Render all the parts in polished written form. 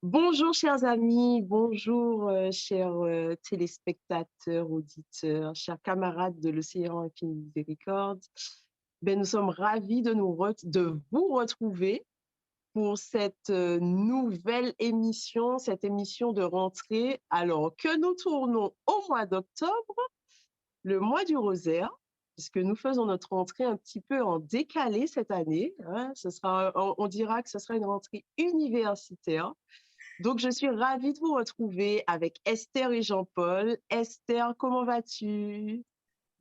Bonjour chers amis, bonjour chers téléspectateurs, auditeurs, chers camarades de l'Océan Infini Miséricorde. Ben, nous sommes ravis de vous retrouver pour cette nouvelle émission, cette émission de rentrée, alors que nous tournons au mois d'octobre, le mois du rosaire, puisque nous faisons notre rentrée un petit peu en décalé cette année, hein. On dira que ce sera une rentrée universitaire. Donc, je suis ravie de vous retrouver avec Esther et Jean-Paul. Esther, comment vas-tu?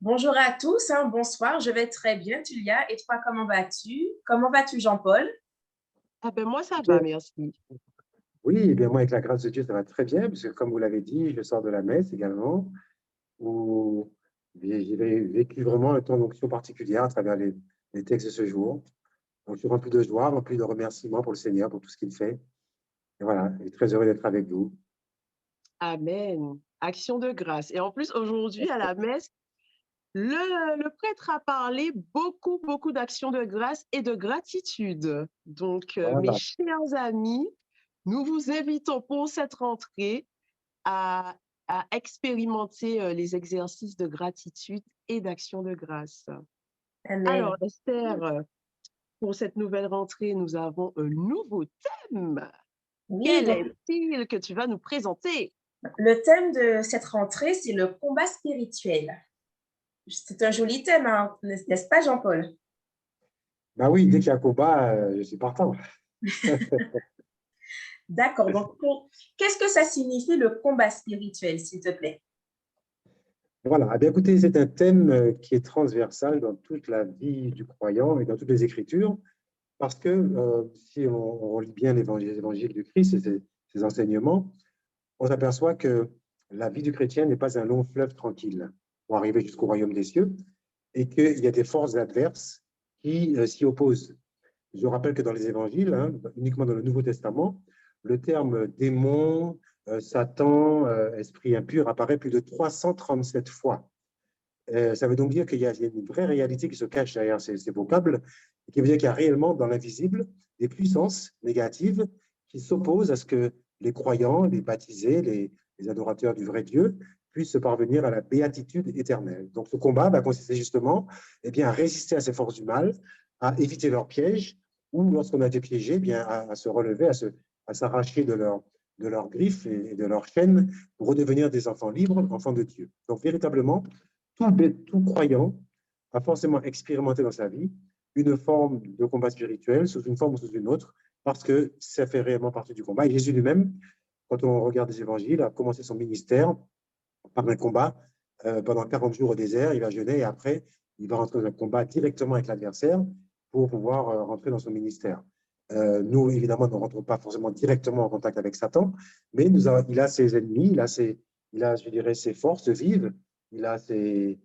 Bonjour à tous, bonsoir, je vais très bien, Tulia. Et toi, comment vas-tu? Comment vas-tu, Jean-Paul? Ah ben moi, ça va, Bien. merci. Oui, eh bien moi, avec la grâce de Dieu, ça va très bien, parce que comme vous l'avez dit, je sors de la messe également, où j'ai vécu vraiment un temps d'onction particulière à travers les textes de ce jour. Donc, je suis rempli de joie, rempli de remerciements pour le Seigneur, pour tout ce qu'il fait. Et voilà, et très heureux d'être avec vous. Amen. Action de grâce. Et en plus, aujourd'hui, à la messe, le prêtre a parlé beaucoup d'actions de grâce et de gratitude. Donc, mes Voilà. chers amis, nous vous invitons pour cette rentrée à, à expérimenter les exercices de gratitude et d'action de grâce. Alors, Amen. Esther, pour cette nouvelle rentrée, nous avons un nouveau thème. Oui, Quel donc est-il que tu vas nous présenter? le thème de cette rentrée, c'est le combat spirituel. C'est un joli thème, n'est-ce pas, Jean-Paul? Bah oui, dès qu'il y a un combat, je suis partant. D'accord, donc qu'est-ce que ça signifie le combat spirituel, s'il te plaît? Voilà, eh bien, écoutez, c'est un thème qui est transversal dans toute la vie du croyant et dans toutes les Écritures. Parce que si on lit bien les évangiles du Christ et ses enseignements, on s'aperçoit que la vie du chrétien n'est pas un long fleuve tranquille pour arriver jusqu'au royaume des cieux et qu'il y a des forces adverses qui s'y opposent. Je rappelle que dans les évangiles, hein, uniquement dans le Nouveau Testament, le terme démon, Satan, esprit impur apparaît plus de 337 fois. Ça veut donc dire qu'il y a une vraie réalité qui se cache derrière ces vocables, et qui veut dire qu'il y a réellement dans l'invisible des puissances négatives qui s'opposent à ce que les croyants, les baptisés, les adorateurs du vrai Dieu puissent parvenir à la béatitude éternelle. Donc ce combat va consister justement à résister à ces forces du mal, à éviter leurs pièges, ou lorsqu'on a été piégé, à se relever, à s'arracher de leurs griffes et de leurs chaînes pour redevenir des enfants libres, enfants de Dieu. Donc véritablement, tout croyant a forcément expérimenté dans sa vie une forme de combat spirituel sous une forme ou sous une autre, parce que ça fait réellement partie du combat. Et Jésus lui-même, quand on regarde les évangiles, a commencé son ministère par un combat pendant 40 jours au désert. Il va jeûner et après, il va rentrer dans un combat directement avec l'adversaire pour pouvoir rentrer dans son ministère. Nous, évidemment, ne rentrons pas forcément directement en contact avec Satan, mais il a ses ennemis, je dirais, ses forces vives, il a ses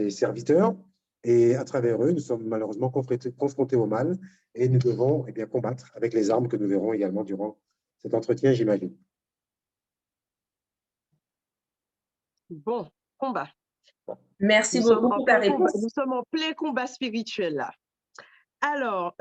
serviteurs, et à travers eux, nous sommes malheureusement confrontés au mal, et nous devons combattre avec les armes que nous verrons également durant cet entretien, j'imagine. Bon, combat. Merci beaucoup pour ta réponse. Nous sommes en plein combat spirituel là. Alors,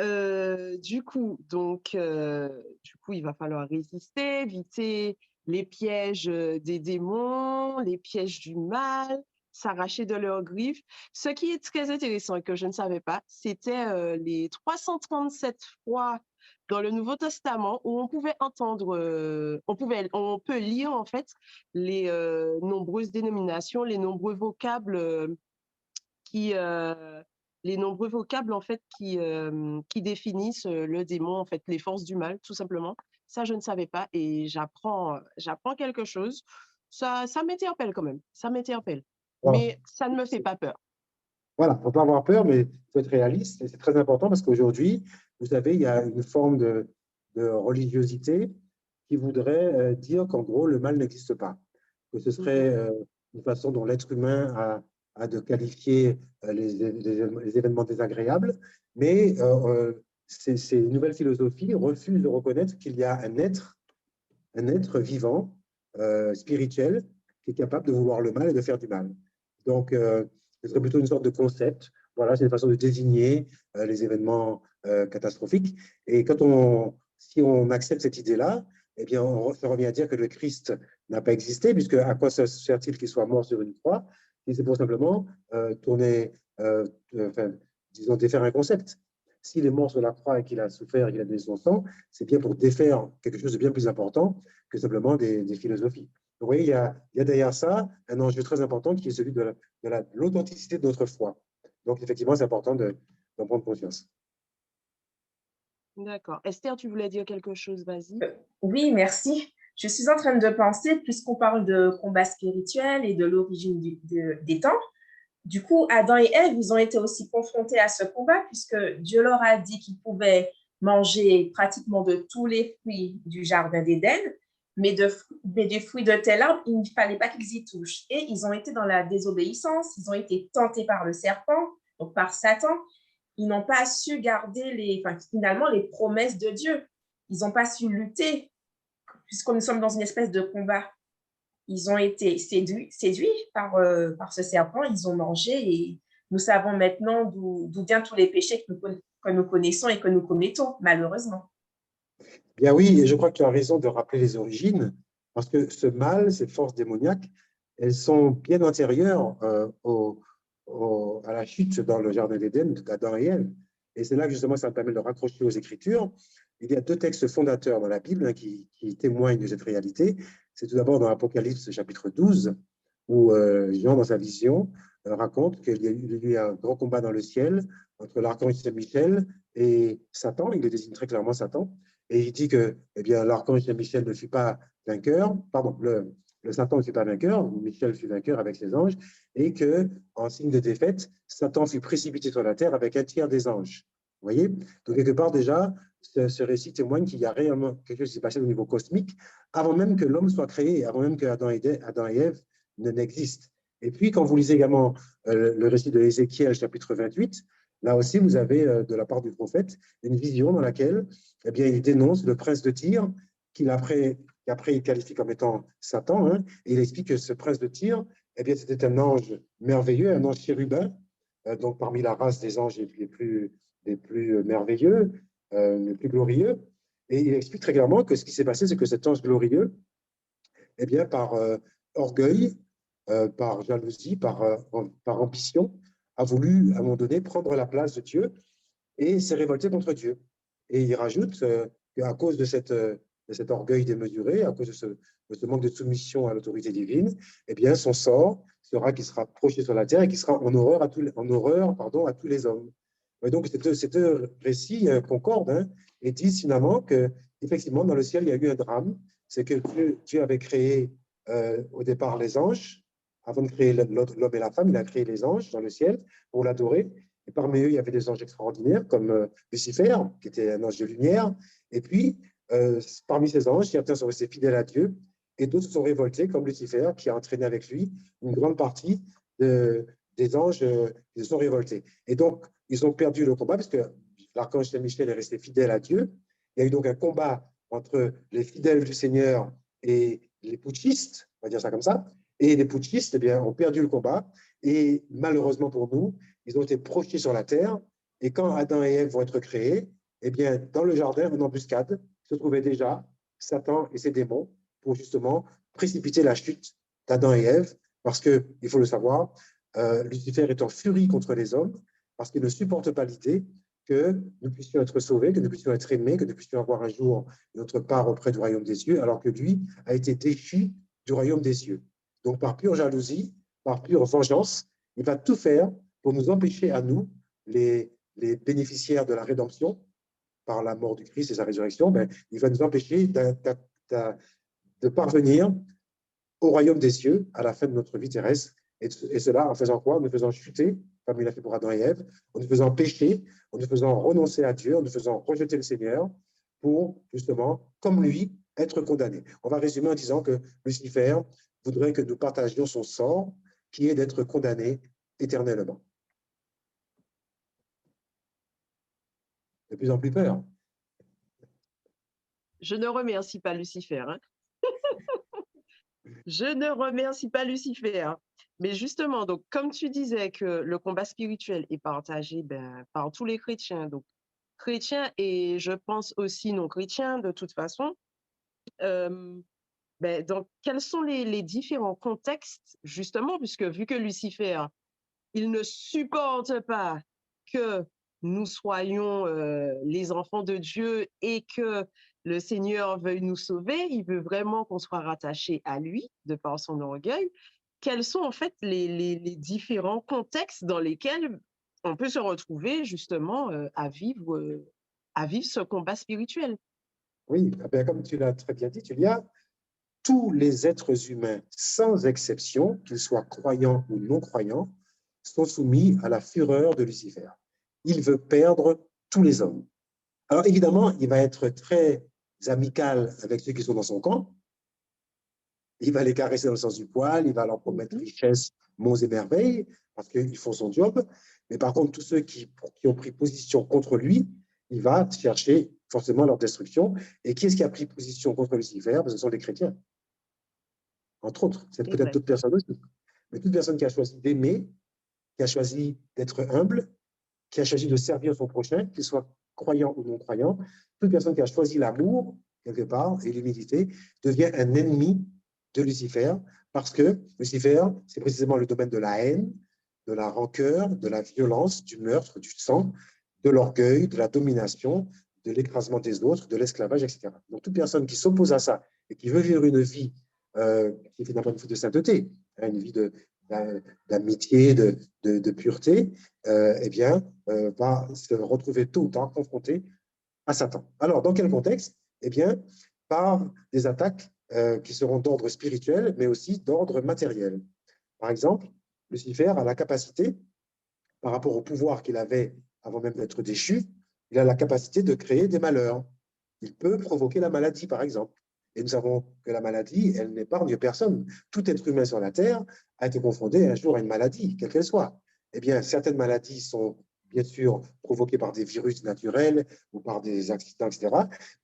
du coup, il va falloir résister, éviter les pièges des démons, les pièges du mal, s'arracher de leurs griffes. Ce qui est très intéressant et que je ne savais pas, c'était les 337 fois dans le Nouveau Testament où on pouvait entendre, on peut lire en fait les nombreuses dénominations, qui les nombreux vocables en fait qui définissent le démon, en fait, les forces du mal, tout simplement. Ça, je ne savais pas et j'apprends quelque chose. Ça m'interpelle quand même, ça m'interpelle. Voilà. Mais ça ne me fait pas peur. Voilà, il ne faut pas avoir peur, mais il faut être réaliste. Et c'est très important parce qu'aujourd'hui, vous savez, il y a une forme de religiosité qui voudrait dire qu'en gros, le mal n'existe pas. Que ce Mhm. serait une façon dont l'être humain a de qualifier les événements désagréables. Mais ces nouvelles philosophies refusent de reconnaître qu'il y a un être vivant, spirituel, qui est capable de vouloir le mal et de faire du mal. Donc, ce serait plutôt une sorte de concept. Voilà, c'est une façon de désigner les événements catastrophiques. Et si on accepte cette idée-là, eh bien, ça revient à dire que le Christ n'a pas existé, puisque à quoi sert-il qu'il soit mort sur une croix? Et c'est pour simplement tourner, enfin, disons, défaire un concept. S'il est mort sur la croix et qu'il a souffert et qu'il a donné son sang, c'est bien pour défaire quelque chose de bien plus important que simplement des philosophies. Vous voyez, il y a derrière ça un enjeu très important qui est celui de l'authenticité de notre foi. Donc, effectivement, c'est important d'en prendre conscience. D'accord. Esther, tu voulais dire quelque chose, vas-y. Oui, merci. Je suis en train de penser, puisqu'on parle de combat spirituel et de l'origine des temps, du coup, Adam et Ève, ils ont été aussi confrontés à ce combat, puisque Dieu leur a dit qu'ils pouvaient manger pratiquement de tous les fruits du jardin d'Éden, mais des fruits de tel arbre, il ne fallait pas qu'ils y touchent. Et ils ont été dans la désobéissance, ils ont été tentés par le serpent, donc par Satan. Ils n'ont pas su garder finalement les promesses de Dieu. Ils n'ont pas su lutter, puisque nous sommes dans une espèce de combat. Ils ont été séduits par ce serpent, ils ont mangé et nous savons maintenant d'où viennent tous les péchés que nous connaissons et que nous commettons, malheureusement. Bien oui, et je crois que tu as raison de rappeler les origines, parce que ce mal, ces forces démoniaques, elles sont bien antérieures à la chute dans le Jardin d'Éden d'Adam et Ève. Et c'est là que justement ça me permet de raccrocher aux Écritures. Il y a deux textes fondateurs dans la Bible qui témoignent de cette réalité. C'est tout d'abord dans l'Apocalypse chapitre 12, où Jean, dans sa vision, raconte qu'il y a eu un grand combat dans le ciel entre l'archange Saint-Michel et Satan. Il le désigne très clairement Satan. Et il dit que eh bien, l'archange Michel ne fut pas vainqueur, pardon, le Satan ne fut pas vainqueur, Michel fut vainqueur avec ses anges, et que, en signe de défaite, Satan fut précipité sur la terre avec un tiers des anges. Vous voyez? Donc, quelque part, déjà, ce récit témoigne qu'il y a réellement quelque chose qui s'est passé au niveau cosmique avant même que l'homme soit créé, avant même que Adam et Ève n'existent. Et puis, quand vous lisez également le récit de Ézéchiel, chapitre 28, là aussi, vous avez, de la part du prophète, une vision dans laquelle eh bien, il dénonce le prince de Tyr, qu'après il qualifie comme étant Satan, hein, et il explique que ce prince de Tyr, eh bien, c'était un ange merveilleux, un ange chérubin, donc parmi la race des anges les plus merveilleux, les plus glorieux. Et il explique très clairement que ce qui s'est passé, c'est que cet ange glorieux, eh bien, par orgueil, par jalousie, par ambition, a voulu, à un moment donné, prendre la place de Dieu et s'est révolté contre Dieu. Et il rajoute qu'à cause de cet orgueil démesuré, à cause de ce manque de soumission à l'autorité divine, eh bien, son sort sera qu'il sera projeté sur la terre et qu'il sera en horreur à tous les hommes. Et donc, ces deux récits concordent, hein, et disent finalement que, effectivement, dans le ciel, il y a eu un drame. C'est que Dieu avait créé au départ les anges. Avant de créer l'homme et la femme, il a créé les anges dans le ciel pour l'adorer. Et parmi eux, il y avait des anges extraordinaires comme Lucifer, qui était un ange de lumière. Et puis, parmi ces anges, certains sont restés fidèles à Dieu et d'autres se sont révoltés, comme Lucifer, qui a entraîné avec lui une grande partie des anges qui se sont révoltés. Et donc, ils ont perdu le combat parce que l'archange Saint-Michel est resté fidèle à Dieu. Il y a eu donc un combat entre les fidèles du Seigneur et les putschistes, on va dire ça comme ça. Et les putschistes, eh bien, ont perdu le combat. Et malheureusement pour nous, ils ont été projetés sur la terre. Et quand Adam et Ève vont être créés, eh bien, dans le jardin, en embuscade, se trouvaient déjà Satan et ses démons pour justement précipiter la chute d'Adam et Ève. Parce que, il faut le savoir, Lucifer est en furie contre les hommes parce qu'il ne supporte pas l'idée que nous puissions être sauvés, que nous puissions être aimés, que nous puissions avoir un jour notre part auprès du royaume des cieux, alors que lui a été déchu du royaume des cieux. Donc, par pure jalousie, par pure vengeance, il va tout faire pour nous empêcher à nous, les bénéficiaires de la rédemption, par la mort du Christ et sa résurrection, ben, il va nous empêcher de parvenir au royaume des cieux à la fin de notre vie terrestre. Et cela en faisant quoi? En nous faisant chuter, comme il a fait pour Adam et Ève, en nous faisant pécher, en nous faisant renoncer à Dieu, en nous faisant rejeter le Seigneur, pour justement, comme lui, être condamné. On va résumer en disant que Lucifer voudrait que nous partagions son sort, qui est d'être condamné éternellement. De plus en plus peur. Je ne remercie pas Lucifer, hein. Je ne remercie pas Lucifer. Mais justement, donc, comme tu disais que le combat spirituel est partagé par tous les chrétiens, donc chrétiens et je pense aussi non chrétiens de toute façon, donc, quels sont les différents contextes, justement, puisque vu que Lucifer, il ne supporte pas que nous soyons les enfants de Dieu et que le Seigneur veuille nous sauver, il veut vraiment qu'on soit rattaché à lui de par son orgueil. Quels sont en fait les différents contextes dans lesquels on peut se retrouver justement à vivre ce combat spirituel? Oui, eh bien, comme tu l'as très bien dit, Julia, tous les êtres humains, sans exception, qu'ils soient croyants ou non croyants, sont soumis à la fureur de Lucifer. Il veut perdre tous les hommes. Alors évidemment, il va être très amical avec ceux qui sont dans son camp. Il va les caresser dans le sens du poil, il va leur promettre richesse, monts et merveilles, parce qu'ils font son job. Mais par contre, tous ceux qui ont pris position contre lui, il va chercher forcément leur destruction. Et qui est-ce qui a pris position contre Lucifer? Ce sont les chrétiens, entre autres. C'est peut-être d'autres personnes aussi. Mais toute personne qui a choisi d'aimer, qui a choisi d'être humble, qui a choisi de servir son prochain, qu'il soit croyant ou non croyant, toute personne qui a choisi l'amour, quelque part, et l'humilité, devient un ennemi de Lucifer, parce que Lucifer, c'est précisément le domaine de la haine, de la rancœur, de la violence, du meurtre, du sang, de l'orgueil, de la domination, de l'écrasement des autres, de l'esclavage, etc. Donc, toute personne qui s'oppose à ça et qui veut vivre une vie qui est finalement une vie de sainteté, une vie d'amitié, de pureté, eh bien, va se retrouver tôt ou tard confronté à Satan. Alors, dans quel contexte? Eh bien, par des attaques qui seront d'ordre spirituel, mais aussi d'ordre matériel. Par exemple, Lucifer a la capacité, par rapport au pouvoir qu'il avait avant même d'être déchu, il a la capacité de créer des malheurs. Il peut provoquer la maladie, par exemple. Et nous savons que la maladie, elle n'épargne personne. Tout être humain sur la Terre a été confronté un jour à une maladie, quelle qu'elle soit. Eh bien, certaines maladies sont bien sûr provoquées par des virus naturels ou par des accidents, etc.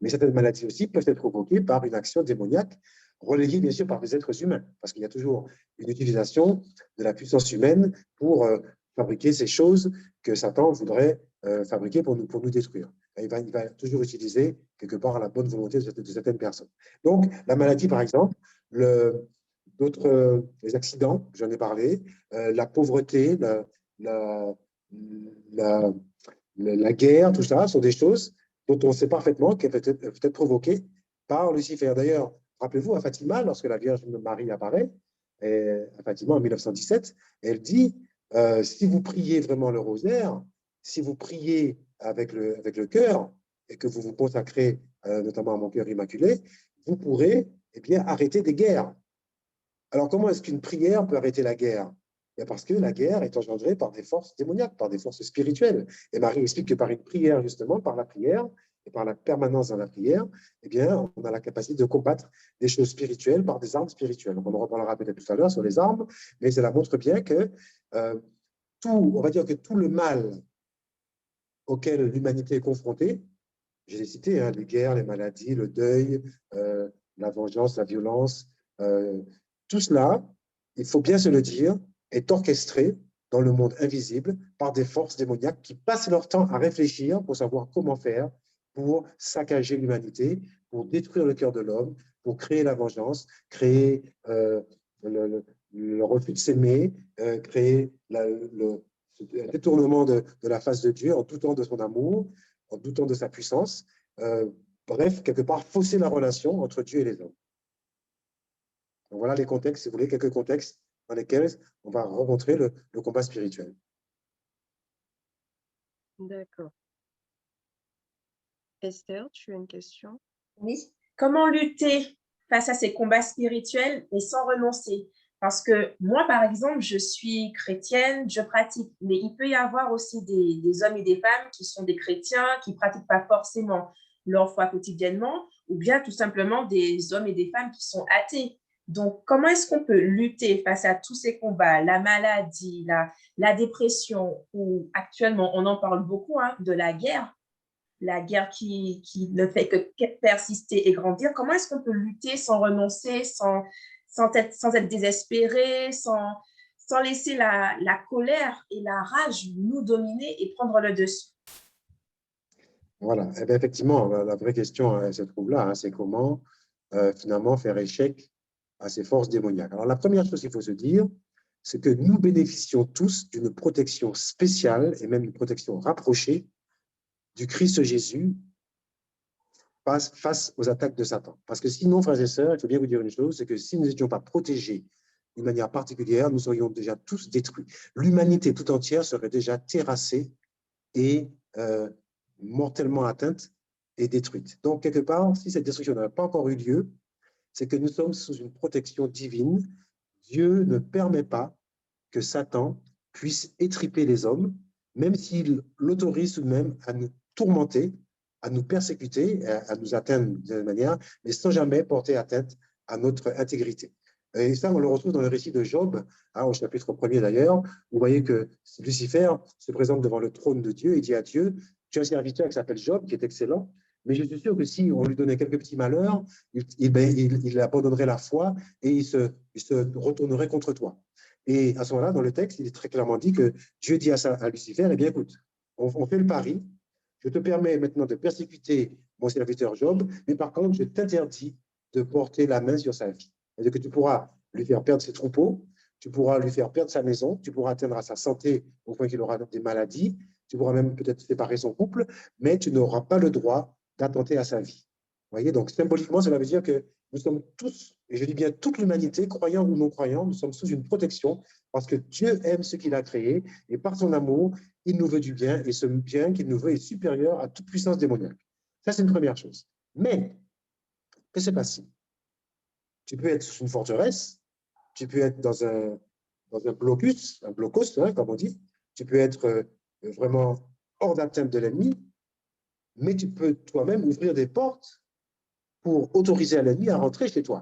Mais certaines maladies aussi peuvent être provoquées par une action démoniaque, relayée bien sûr par des êtres humains, parce qu'il y a toujours une utilisation de la puissance humaine pour fabriquer ces choses que Satan voudrait fabriquer pour nous détruire. Il va toujours utiliser quelque part la bonne volonté de certaines personnes. Donc, la maladie, par exemple, d'autres les accidents, j'en ai parlé, la pauvreté, la, la, la guerre, tout ça, sont des choses dont on sait parfaitement qu'elles peuvent être provoquées par Lucifer. D'ailleurs, rappelez-vous, à Fatima, lorsque la Vierge Marie apparaît, à Fatima en 1917, elle dit si vous priez vraiment le rosaire, si vous priez avec le cœur et que vous vous consacrez notamment à mon cœur immaculé, vous pourrez bien, arrêter des guerres. Alors, comment est-ce qu'une prière peut arrêter la guerre? Parce que la guerre est engendrée par des forces démoniaques, par des forces spirituelles. Et Marie explique que par une prière, justement, par la prière et par la permanence dans la prière, eh bien, on a la capacité de combattre des choses spirituelles par des armes spirituelles. On en reparlera peut-être tout à l'heure sur les armes, mais cela montre bien que on va dire que tout le mal auquel l'humanité est confrontée, je l'ai cité, hein, les guerres, les maladies, le deuil, la vengeance, la violence, tout cela, il faut bien se le dire, est orchestré dans le monde invisible par des forces démoniaques qui passent leur temps à réfléchir pour savoir comment faire pour saccager l'humanité, pour détruire le cœur de l'homme, pour créer la vengeance, créer le refus de s'aimer, créer le détournement de la face de Dieu en doutant de son amour, en doutant de sa puissance. Bref, quelque part, fausser la relation entre Dieu et les hommes. Donc voilà les contextes, si vous voulez, quelques contextes dans lesquels on va rencontrer le combat spirituel. D'accord. Esther, tu as une question? Oui. Comment lutter face à ces combats spirituels et sans renoncer? Parce que moi, par exemple, je suis chrétienne, je pratique, mais il peut y avoir aussi des hommes et des femmes qui sont des chrétiens, qui ne pratiquent pas forcément leur foi quotidiennement, ou bien tout simplement des hommes et des femmes qui sont athées. Donc, comment est-ce qu'on peut lutter face à tous ces combats, la maladie, la dépression, ou actuellement, on en parle beaucoup, hein, de la guerre qui ne fait que persister et grandir. Comment est-ce qu'on peut lutter sans renoncer, sans être désespéré, sans laisser la colère et la rage nous dominer et prendre le dessus? Voilà. Eh bien, effectivement, la vraie question se trouve là, hein, c'est comment finalement faire échec à ces forces démoniaques. Alors, la première chose qu'il faut se dire, c'est que nous bénéficions tous d'une protection spéciale et même une protection rapprochée du Christ Jésus face aux attaques de Satan. Parce que sinon, frères et sœurs, il faut bien vous dire une chose, c'est que si nous n'étions pas protégés d'une manière particulière, nous serions déjà tous détruits. L'humanité tout entière serait déjà terrassée et mortellement atteinte et détruite. Donc, quelque part, si cette destruction n'a pas encore eu lieu, c'est que nous sommes sous une protection divine. Dieu ne permet pas que Satan puisse étriper les hommes, même s'il l'autorise tout de même à nous tourmenter, à nous persécuter, à nous atteindre d'une manière, mais sans jamais porter atteinte à notre intégrité. Et ça, on le retrouve dans le récit de Job, au chapitre 1er d'ailleurs. Vous voyez que Lucifer se présente devant le trône de Dieu et dit à Dieu, tu as un serviteur qui s'appelle Job, qui est excellent, mais je suis sûr que si on lui donnait quelques petits malheurs, il abandonnerait la foi et il se retournerait contre toi. Et à ce moment-là, dans le texte, il est très clairement dit que Dieu dit à Lucifer, eh bien écoute, on fait le pari, je te permets maintenant de persécuter mon serviteur Job, mais par contre, je t'interdis de porter la main sur sa vie. C'est-à-dire que tu pourras lui faire perdre ses troupeaux, tu pourras lui faire perdre sa maison, tu pourras atteindre à sa santé au point qu'il aura des maladies, tu pourras même peut-être séparer son couple, mais tu n'auras pas le droit d'attenter à sa vie. Vous voyez, donc symboliquement, cela veut dire que nous sommes tous, et je dis bien toute l'humanité, croyants ou non croyants, nous sommes sous une protection parce que Dieu aime ce qu'il a créé et par son amour, il nous veut du bien et ce bien qu'il nous veut est supérieur à toute puissance démoniaque. Ça, c'est une première chose. Mais, que se passe-t-il? Tu peux être sous une forteresse, tu peux être dans un blocus, comme on dit, tu peux être vraiment hors d'atteinte de l'ennemi, mais tu peux toi-même ouvrir des portes pour autoriser à l'ennemi à rentrer chez toi.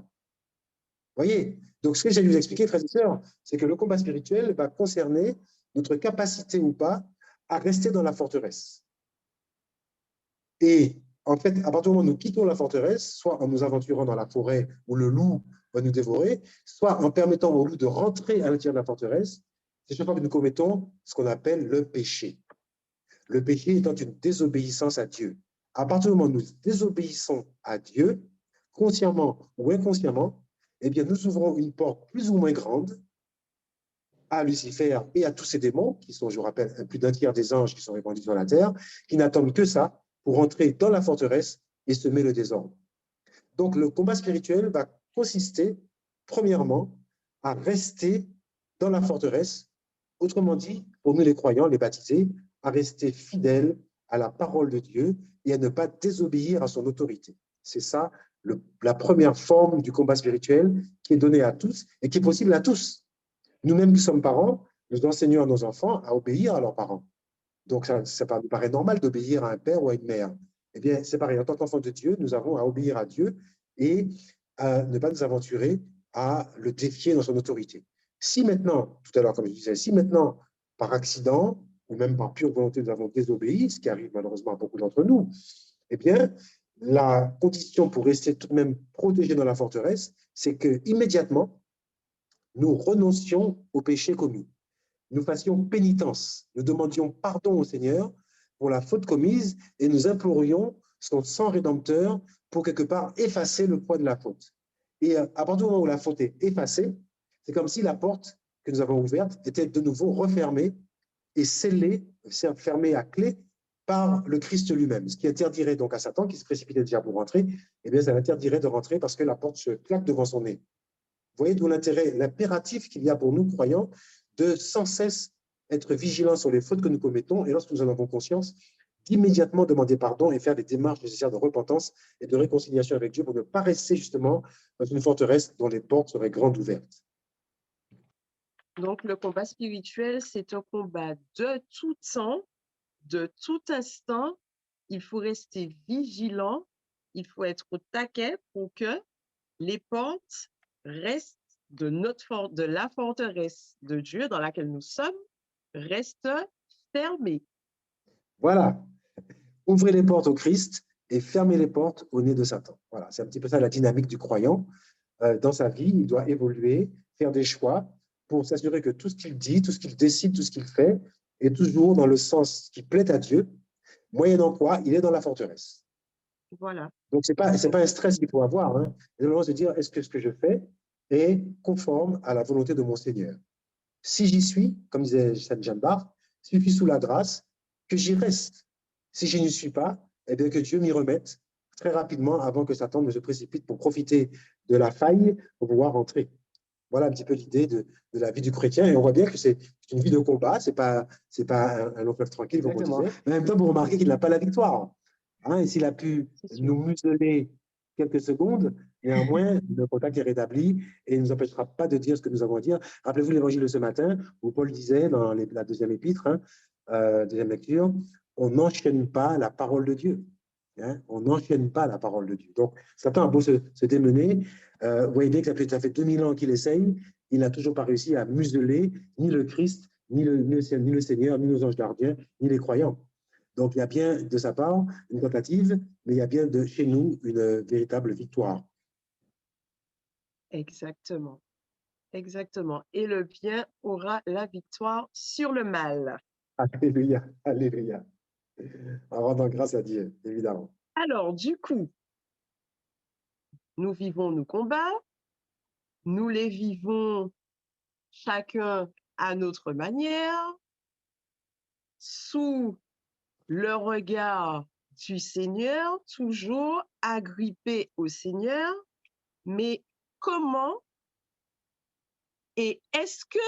Vous voyez? Donc, ce que j'ai dû vous expliquer, frères et sœurs, c'est que le combat spirituel va concerner notre capacité ou pas à rester dans la forteresse. Et en fait, à partir du moment où nous quittons la forteresse, soit en nous aventurant dans la forêt où le loup va nous dévorer, soit en permettant au loup de rentrer à l'intérieur de la forteresse, c'est chaque fois que nous commettons ce qu'on appelle le péché. Le péché étant une désobéissance à Dieu. À partir du moment où nous désobéissons à Dieu, consciemment ou inconsciemment, eh bien, nous ouvrons une porte plus ou moins grande à Lucifer et à tous ces démons, qui sont, je vous rappelle, plus d'un tiers des anges qui sont répandus sur la terre, qui n'attendent que ça pour entrer dans la forteresse et semer le désordre. Donc, le combat spirituel va consister, premièrement, à rester dans la forteresse, autrement dit, pour nous les croyants, les baptisés, à rester fidèles à la parole de Dieu et à ne pas désobéir à son autorité. C'est ça la première forme du combat spirituel qui est donnée à tous et qui est possible à tous. Nous-mêmes qui sommes parents, nous enseignons à nos enfants à obéir à leurs parents. Donc, ça nous paraît normal d'obéir à un père ou à une mère. Eh bien, c'est pareil. En tant qu'enfants de Dieu, nous avons à obéir à Dieu et à ne pas nous aventurer à le défier dans son autorité. Si maintenant, tout à l'heure, comme je disais, si maintenant, par accident ou même par pure volonté, nous avons désobéi, ce qui arrive malheureusement à beaucoup d'entre nous, eh bien, la condition pour rester tout de même protégé dans la forteresse, c'est qu'immédiatement, nous renoncions au péché commis. Nous fassions pénitence, nous demandions pardon au Seigneur pour la faute commise et nous implorions son sang rédempteur pour quelque part effacer le poids de la faute. Et à partir du moment où la faute est effacée, c'est comme si la porte que nous avons ouverte était de nouveau refermée et scellée, fermée à clé par le Christ lui-même. Ce qui interdirait donc à Satan, qui se précipitait déjà pour rentrer, eh bien, ça l'interdirait de rentrer parce que la porte se claque devant son nez. Vous voyez d'où l'intérêt, l'impératif qu'il y a pour nous, croyants, de sans cesse être vigilants sur les fautes que nous commettons et lorsque nous en avons conscience, d'immédiatement demander pardon et faire les démarches nécessaires de repentance et de réconciliation avec Dieu pour ne pas rester justement dans une forteresse dont les portes seraient grandes ouvertes. Donc, le combat spirituel, c'est un combat de tout temps, de tout instant. Il faut rester vigilant, il faut être au taquet pour que les portes restent de la forteresse de Dieu dans laquelle nous sommes, restent fermées. Voilà. Ouvrez les portes au Christ et fermez les portes au nez de Satan. Voilà, c'est un petit peu ça la dynamique du croyant. Dans sa vie, il doit évoluer, faire des choix pour s'assurer que tout ce qu'il dit, tout ce qu'il décide, tout ce qu'il fait est toujours dans le sens qui plaît à Dieu, moyennant quoi il est dans la forteresse. Voilà. Donc, ce n'est pas un stress qu'il faut avoir. Hein. C'est vraiment se dire, est-ce que ce que je fais est conforme à la volonté de mon Seigneur? Si j'y suis, comme disait Sainte Jeanne d'Arc, si je suis sous la grâce, que j'y reste. Si je n'y suis pas, eh bien que Dieu m'y remette très rapidement avant que Satan ne se précipite pour profiter de la faille pour pouvoir entrer. Voilà un petit peu l'idée de la vie du chrétien. Et on voit bien que c'est une vie de combat, c'est pas un long fleuve tranquille, comme on disait. Mais en même temps, vous remarquez qu'il n'a pas la victoire. Hein, et s'il a pu nous museler quelques secondes, néanmoins, le contact est rétabli et il ne nous empêchera pas de dire ce que nous avons à dire. Rappelez-vous l'évangile de ce matin, où Paul disait dans la deuxième épître, deuxième lecture, on n'enchaîne pas la parole de Dieu. Hein, on n'enchaîne pas la parole de Dieu. Donc, Satan a beau se démener, vous voyez bien que ça fait 2000 ans qu'il essaye, il n'a toujours pas réussi à museler ni le Christ, ni le Seigneur, ni nos anges gardiens, ni les croyants. Donc, il y a bien de sa part une tentative, mais il y a bien de chez nous une véritable victoire. Exactement. Exactement. Et le bien aura la victoire sur le mal. Alléluia, alléluia. En rendant grâce à Dieu, évidemment. Alors, du coup, nous vivons nos combats, nous les vivons chacun à notre manière, sous le regard du Seigneur, toujours agrippé au Seigneur, mais comment et est-ce que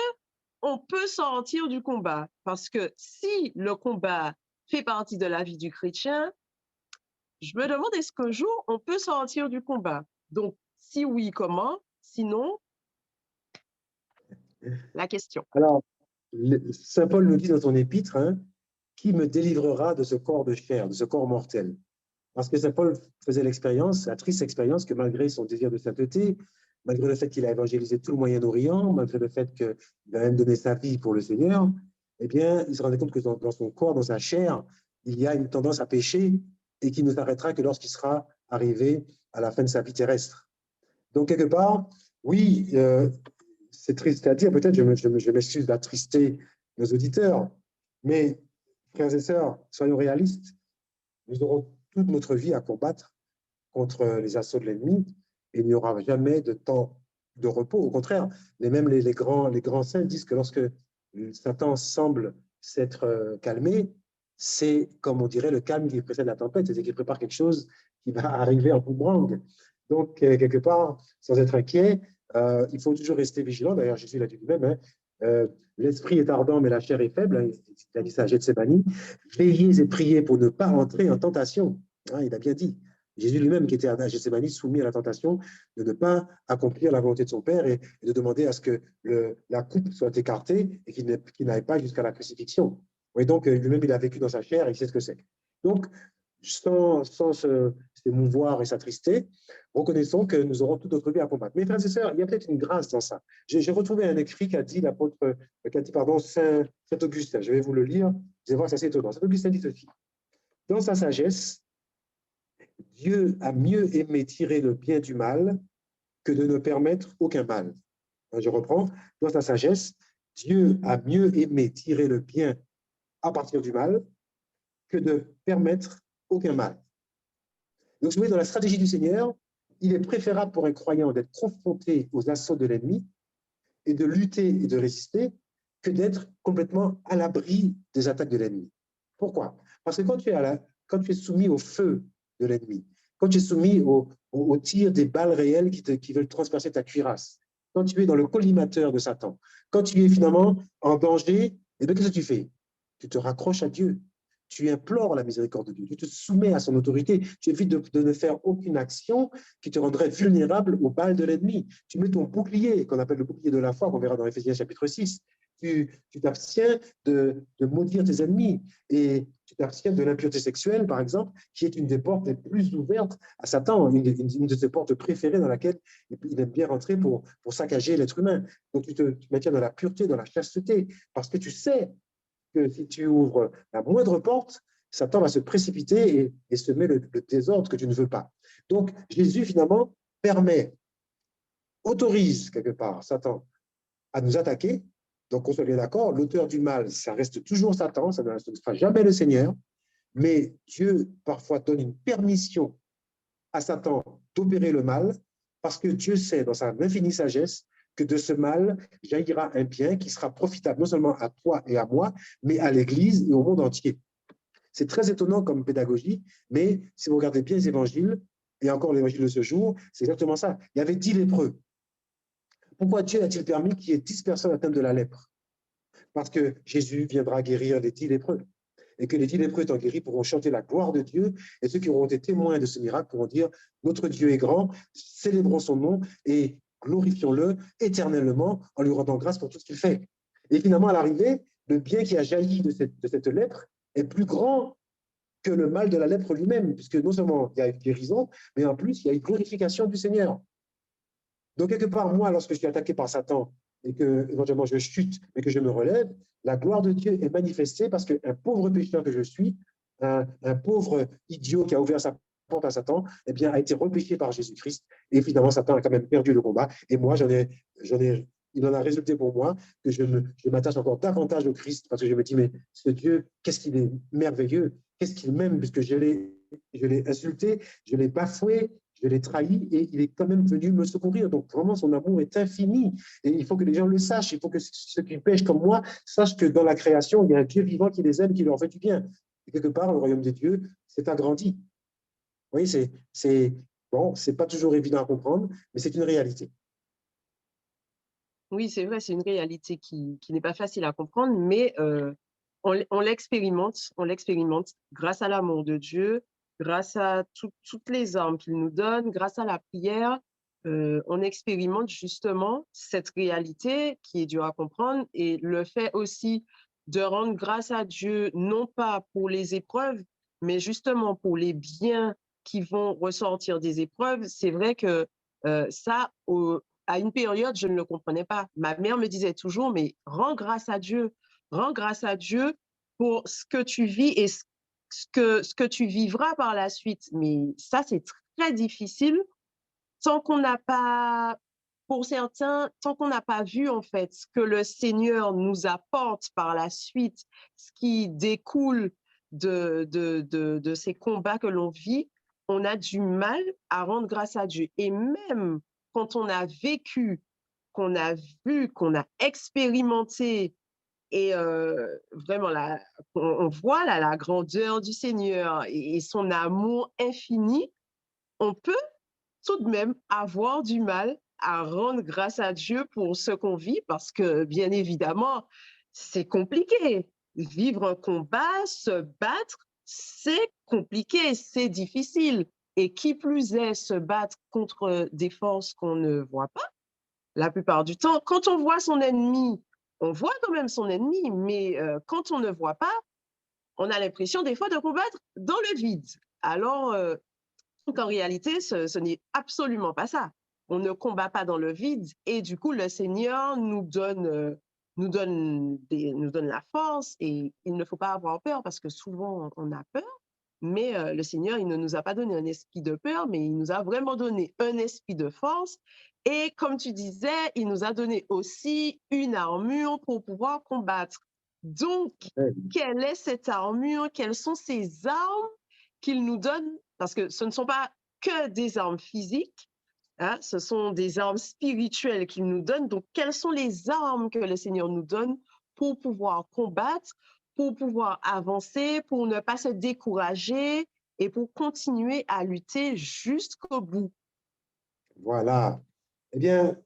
on peut sortir du combat? Parce que si le combat fait partie de la vie du chrétien, je me demande est-ce qu'un jour on peut sortir du combat? Donc, si oui, comment? Sinon, la question. Alors, Saint Paul nous dit dans son épître, hein, qui me délivrera de ce corps de chair, de ce corps mortel? Parce que Saint Paul faisait l'expérience, la triste expérience, que malgré son désir de sainteté, malgré le fait qu'il a évangélisé tout le Moyen-Orient, malgré le fait qu'il a même donné sa vie pour le Seigneur, eh bien, il se rendait compte que dans son corps, dans sa chair, il y a une tendance à pécher et qu'il ne s'arrêtera que lorsqu'il sera arrivé à la fin de sa vie terrestre. Donc, quelque part, oui, c'est triste à dire, peut-être je m'excuse d'attrister nos auditeurs, mais frères et sœurs, soyons réalistes, nous aurons toute notre vie à combattre contre les assauts de l'ennemi et il n'y aura jamais de temps de repos. Au contraire, même les grands saints disent que lorsque Satan semble s'être calmé, c'est, comme on dirait, le calme qui précède la tempête, c'est-à-dire qu'il prépare quelque chose qui va arriver en boomerang. Donc, quelque part, sans être inquiet, il faut toujours rester vigilant. D'ailleurs, Jésus l'a dit lui-même, hein, l'esprit est ardent, mais la chair est faible. Hein, il a dit ça à Gethsémani. Veillez et priez pour ne pas entrer en tentation. Hein, il a bien dit. Jésus lui-même, qui était à Gethsémani, soumis à la tentation de ne pas accomplir la volonté de son Père et de demander à ce que la coupe soit écartée et qu'il n'aille pas jusqu'à la crucifixion. Oui, donc, lui-même, il a vécu dans sa chair et il sait ce que c'est. Donc, sans s'émouvoir et s'attrister, reconnaissons que nous aurons toute notre vie à combattre. Mais frères et sœurs, il y a peut-être une grâce dans ça. J'ai retrouvé un écrit qu'a dit Saint Augustin. Je vais vous le lire. Vous allez voir, c'est assez étonnant. Saint Augustin dit ceci. Dans sa sagesse, Dieu a mieux aimé tirer le bien du mal que de ne permettre aucun mal. Je reprends. Dans sa sagesse, Dieu a mieux aimé tirer le bien à partir du mal que de permettre aucun mal. Donc, vous voyez, dans la stratégie du Seigneur, il est préférable pour un croyant d'être confronté aux assauts de l'ennemi et de lutter et de résister que d'être complètement à l'abri des attaques de l'ennemi. Pourquoi? Parce que quand tu es soumis au feu de l'ennemi, quand tu es soumis au tir des balles réelles qui veulent transpercer ta cuirasse, quand tu es dans le collimateur de Satan, quand tu es finalement en danger, eh bien, qu'est-ce que tu fais? Tu te raccroches à Dieu. Tu implores la miséricorde de Dieu, tu te soumets à son autorité, tu évites de ne faire aucune action qui te rendrait vulnérable aux balles de l'ennemi. Tu mets ton bouclier, qu'on appelle le bouclier de la foi, qu'on verra dans Éphésiens chapitre 6. Tu t'abstiens de maudire tes ennemis et tu t'abstiens de l'impureté sexuelle, par exemple, qui est une des portes les plus ouvertes à Satan, une de ses portes préférées dans laquelle il aime bien rentrer pour saccager l'être humain. Donc tu te maintiens dans la pureté, dans la chasteté, parce que tu sais que si tu ouvres la moindre porte, Satan va se précipiter et semer le désordre que tu ne veux pas. Donc, Jésus, finalement, autorise quelque part Satan à nous attaquer. Donc, qu'on soit bien d'accord, l'auteur du mal, ça reste toujours Satan, ça ne sera jamais le Seigneur, mais Dieu, parfois, donne une permission à Satan d'opérer le mal, parce que Dieu sait, dans sa infinie sagesse, que de ce mal jaillira un bien qui sera profitable non seulement à toi et à moi, mais à l'Église et au monde entier. C'est très étonnant comme pédagogie, mais si vous regardez bien les évangiles, et encore l'évangile de ce jour, c'est exactement ça. Il y avait 10 lépreux. Pourquoi Dieu a-t-il permis qu'il y ait 10 personnes atteintes de la lèpre? Parce que Jésus viendra guérir les 10 lépreux. Et que les 10 lépreux étant guéris pourront chanter la gloire de Dieu, et ceux qui auront été témoins de ce miracle pourront dire « Notre Dieu est grand, célébrons son nom et glorifions-le éternellement en lui rendant grâce pour tout ce qu'il fait. » Et finalement, à l'arrivée, le bien qui a jailli de cette lèpre est plus grand que le mal de la lèpre lui-même, puisque non seulement il y a une guérison, mais en plus, il y a une glorification du Seigneur. Donc, quelque part, moi, lorsque je suis attaqué par Satan et que, éventuellement, je chute, mais que je me relève, la gloire de Dieu est manifestée parce qu'un pauvre pécheur que je suis, un pauvre idiot qui a ouvert sa porte à Satan, eh bien, a été repêché par Jésus-Christ. Et finalement, Satan a quand même perdu le combat. Et moi, il en a résulté pour moi que je m'attache encore davantage au Christ parce que je me dis, mais ce Dieu, qu'est-ce qu'il est merveilleux, qu'est-ce qu'il m'aime, puisque je l'ai insulté, je l'ai bafoué, je l'ai trahi et il est quand même venu me secourir. Donc, vraiment, son amour est infini. Et il faut que les gens le sachent. Il faut que ceux qui pêchent comme moi sachent que dans la création, il y a un Dieu vivant qui les aime, qui leur fait du bien. Et quelque part, le royaume de Dieu s'est agrandi. Vous voyez, bon, c'est pas toujours évident à comprendre, mais c'est une réalité. Oui, c'est vrai, c'est une réalité qui n'est pas facile à comprendre, mais on l'expérimente grâce à l'amour de Dieu, grâce à toutes les armes qu'il nous donne, grâce à la prière. On expérimente justement cette réalité qui est dure à comprendre et le fait aussi de rendre grâce à Dieu, non pas pour les épreuves, mais justement pour les biens qui vont ressortir des épreuves. C'est vrai que ça, à une période, je ne le comprenais pas. Ma mère me disait toujours, mais rends grâce à Dieu pour ce que tu vis et ce que tu vivras par la suite. Mais ça, c'est très difficile tant qu'on n'a pas, pour certains, tant qu'on n'a pas vu en fait ce que le Seigneur nous apporte par la suite, ce qui découle de ces combats que l'on vit, on a du mal à rendre grâce à Dieu. Et même quand on a vécu, qu'on a vu, qu'on a expérimenté, et vraiment, on voit là, la grandeur du Seigneur et son amour infini, on peut tout de même avoir du mal à rendre grâce à Dieu pour ce qu'on vit parce que, bien évidemment, c'est compliqué. Vivre un combat, se battre, c'est compliqué, c'est difficile. Et qui plus est, se battre contre des forces qu'on ne voit pas. La plupart du temps, quand on voit son ennemi, on voit quand même son ennemi, mais quand on ne voit pas, on a l'impression des fois de combattre dans le vide. Alors, qu'en réalité, ce n'est absolument pas ça. On ne combat pas dans le vide et du coup, le Seigneur nous donne la force et il ne faut pas avoir peur parce que souvent on a peur, mais le Seigneur, il ne nous a pas donné un esprit de peur, mais il nous a vraiment donné un esprit de force. Et comme tu disais, il nous a donné aussi une armure pour pouvoir combattre. Donc, quelle est cette armure? Quelles sont ces armes qu'il nous donne? Parce que ce ne sont pas que des armes physiques, hein, ce sont des armes spirituelles qu'il nous donne. Donc, quelles sont les armes que le Seigneur nous donne pour pouvoir combattre, pour pouvoir avancer, pour ne pas se décourager et pour continuer à lutter jusqu'au bout? Voilà. Eh bien,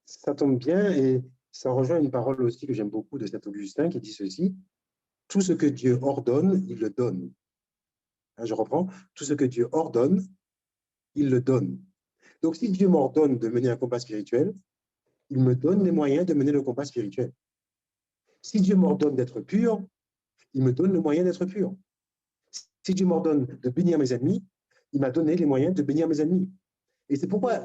ça tombe bien et ça rejoint une parole aussi que j'aime beaucoup de cet Augustin qui dit ceci: tout ce que Dieu ordonne, il le donne. Hein, je reprends, tout ce que Dieu ordonne, il le donne. Donc, si Dieu m'ordonne de mener un combat spirituel, il me donne les moyens de mener le combat spirituel. Si Dieu m'ordonne d'être pur, il me donne le moyen d'être pur. Si Dieu m'ordonne de bénir mes ennemis, il m'a donné les moyens de bénir mes ennemis. Et c'est pourquoi,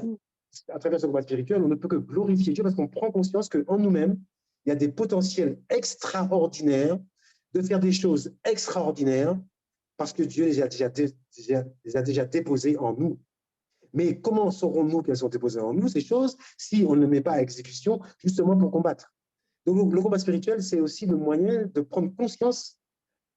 à travers ce combat spirituel, on ne peut que glorifier Dieu parce qu'on prend conscience qu'en nous-mêmes, il y a des potentiels extraordinaires de faire des choses extraordinaires parce que Dieu les a déjà déposées en nous. Mais comment saurons-nous qu'elles sont déposées en nous, ces choses, si on ne met pas à exécution justement pour combattre? Donc, le combat spirituel, c'est aussi le moyen de prendre conscience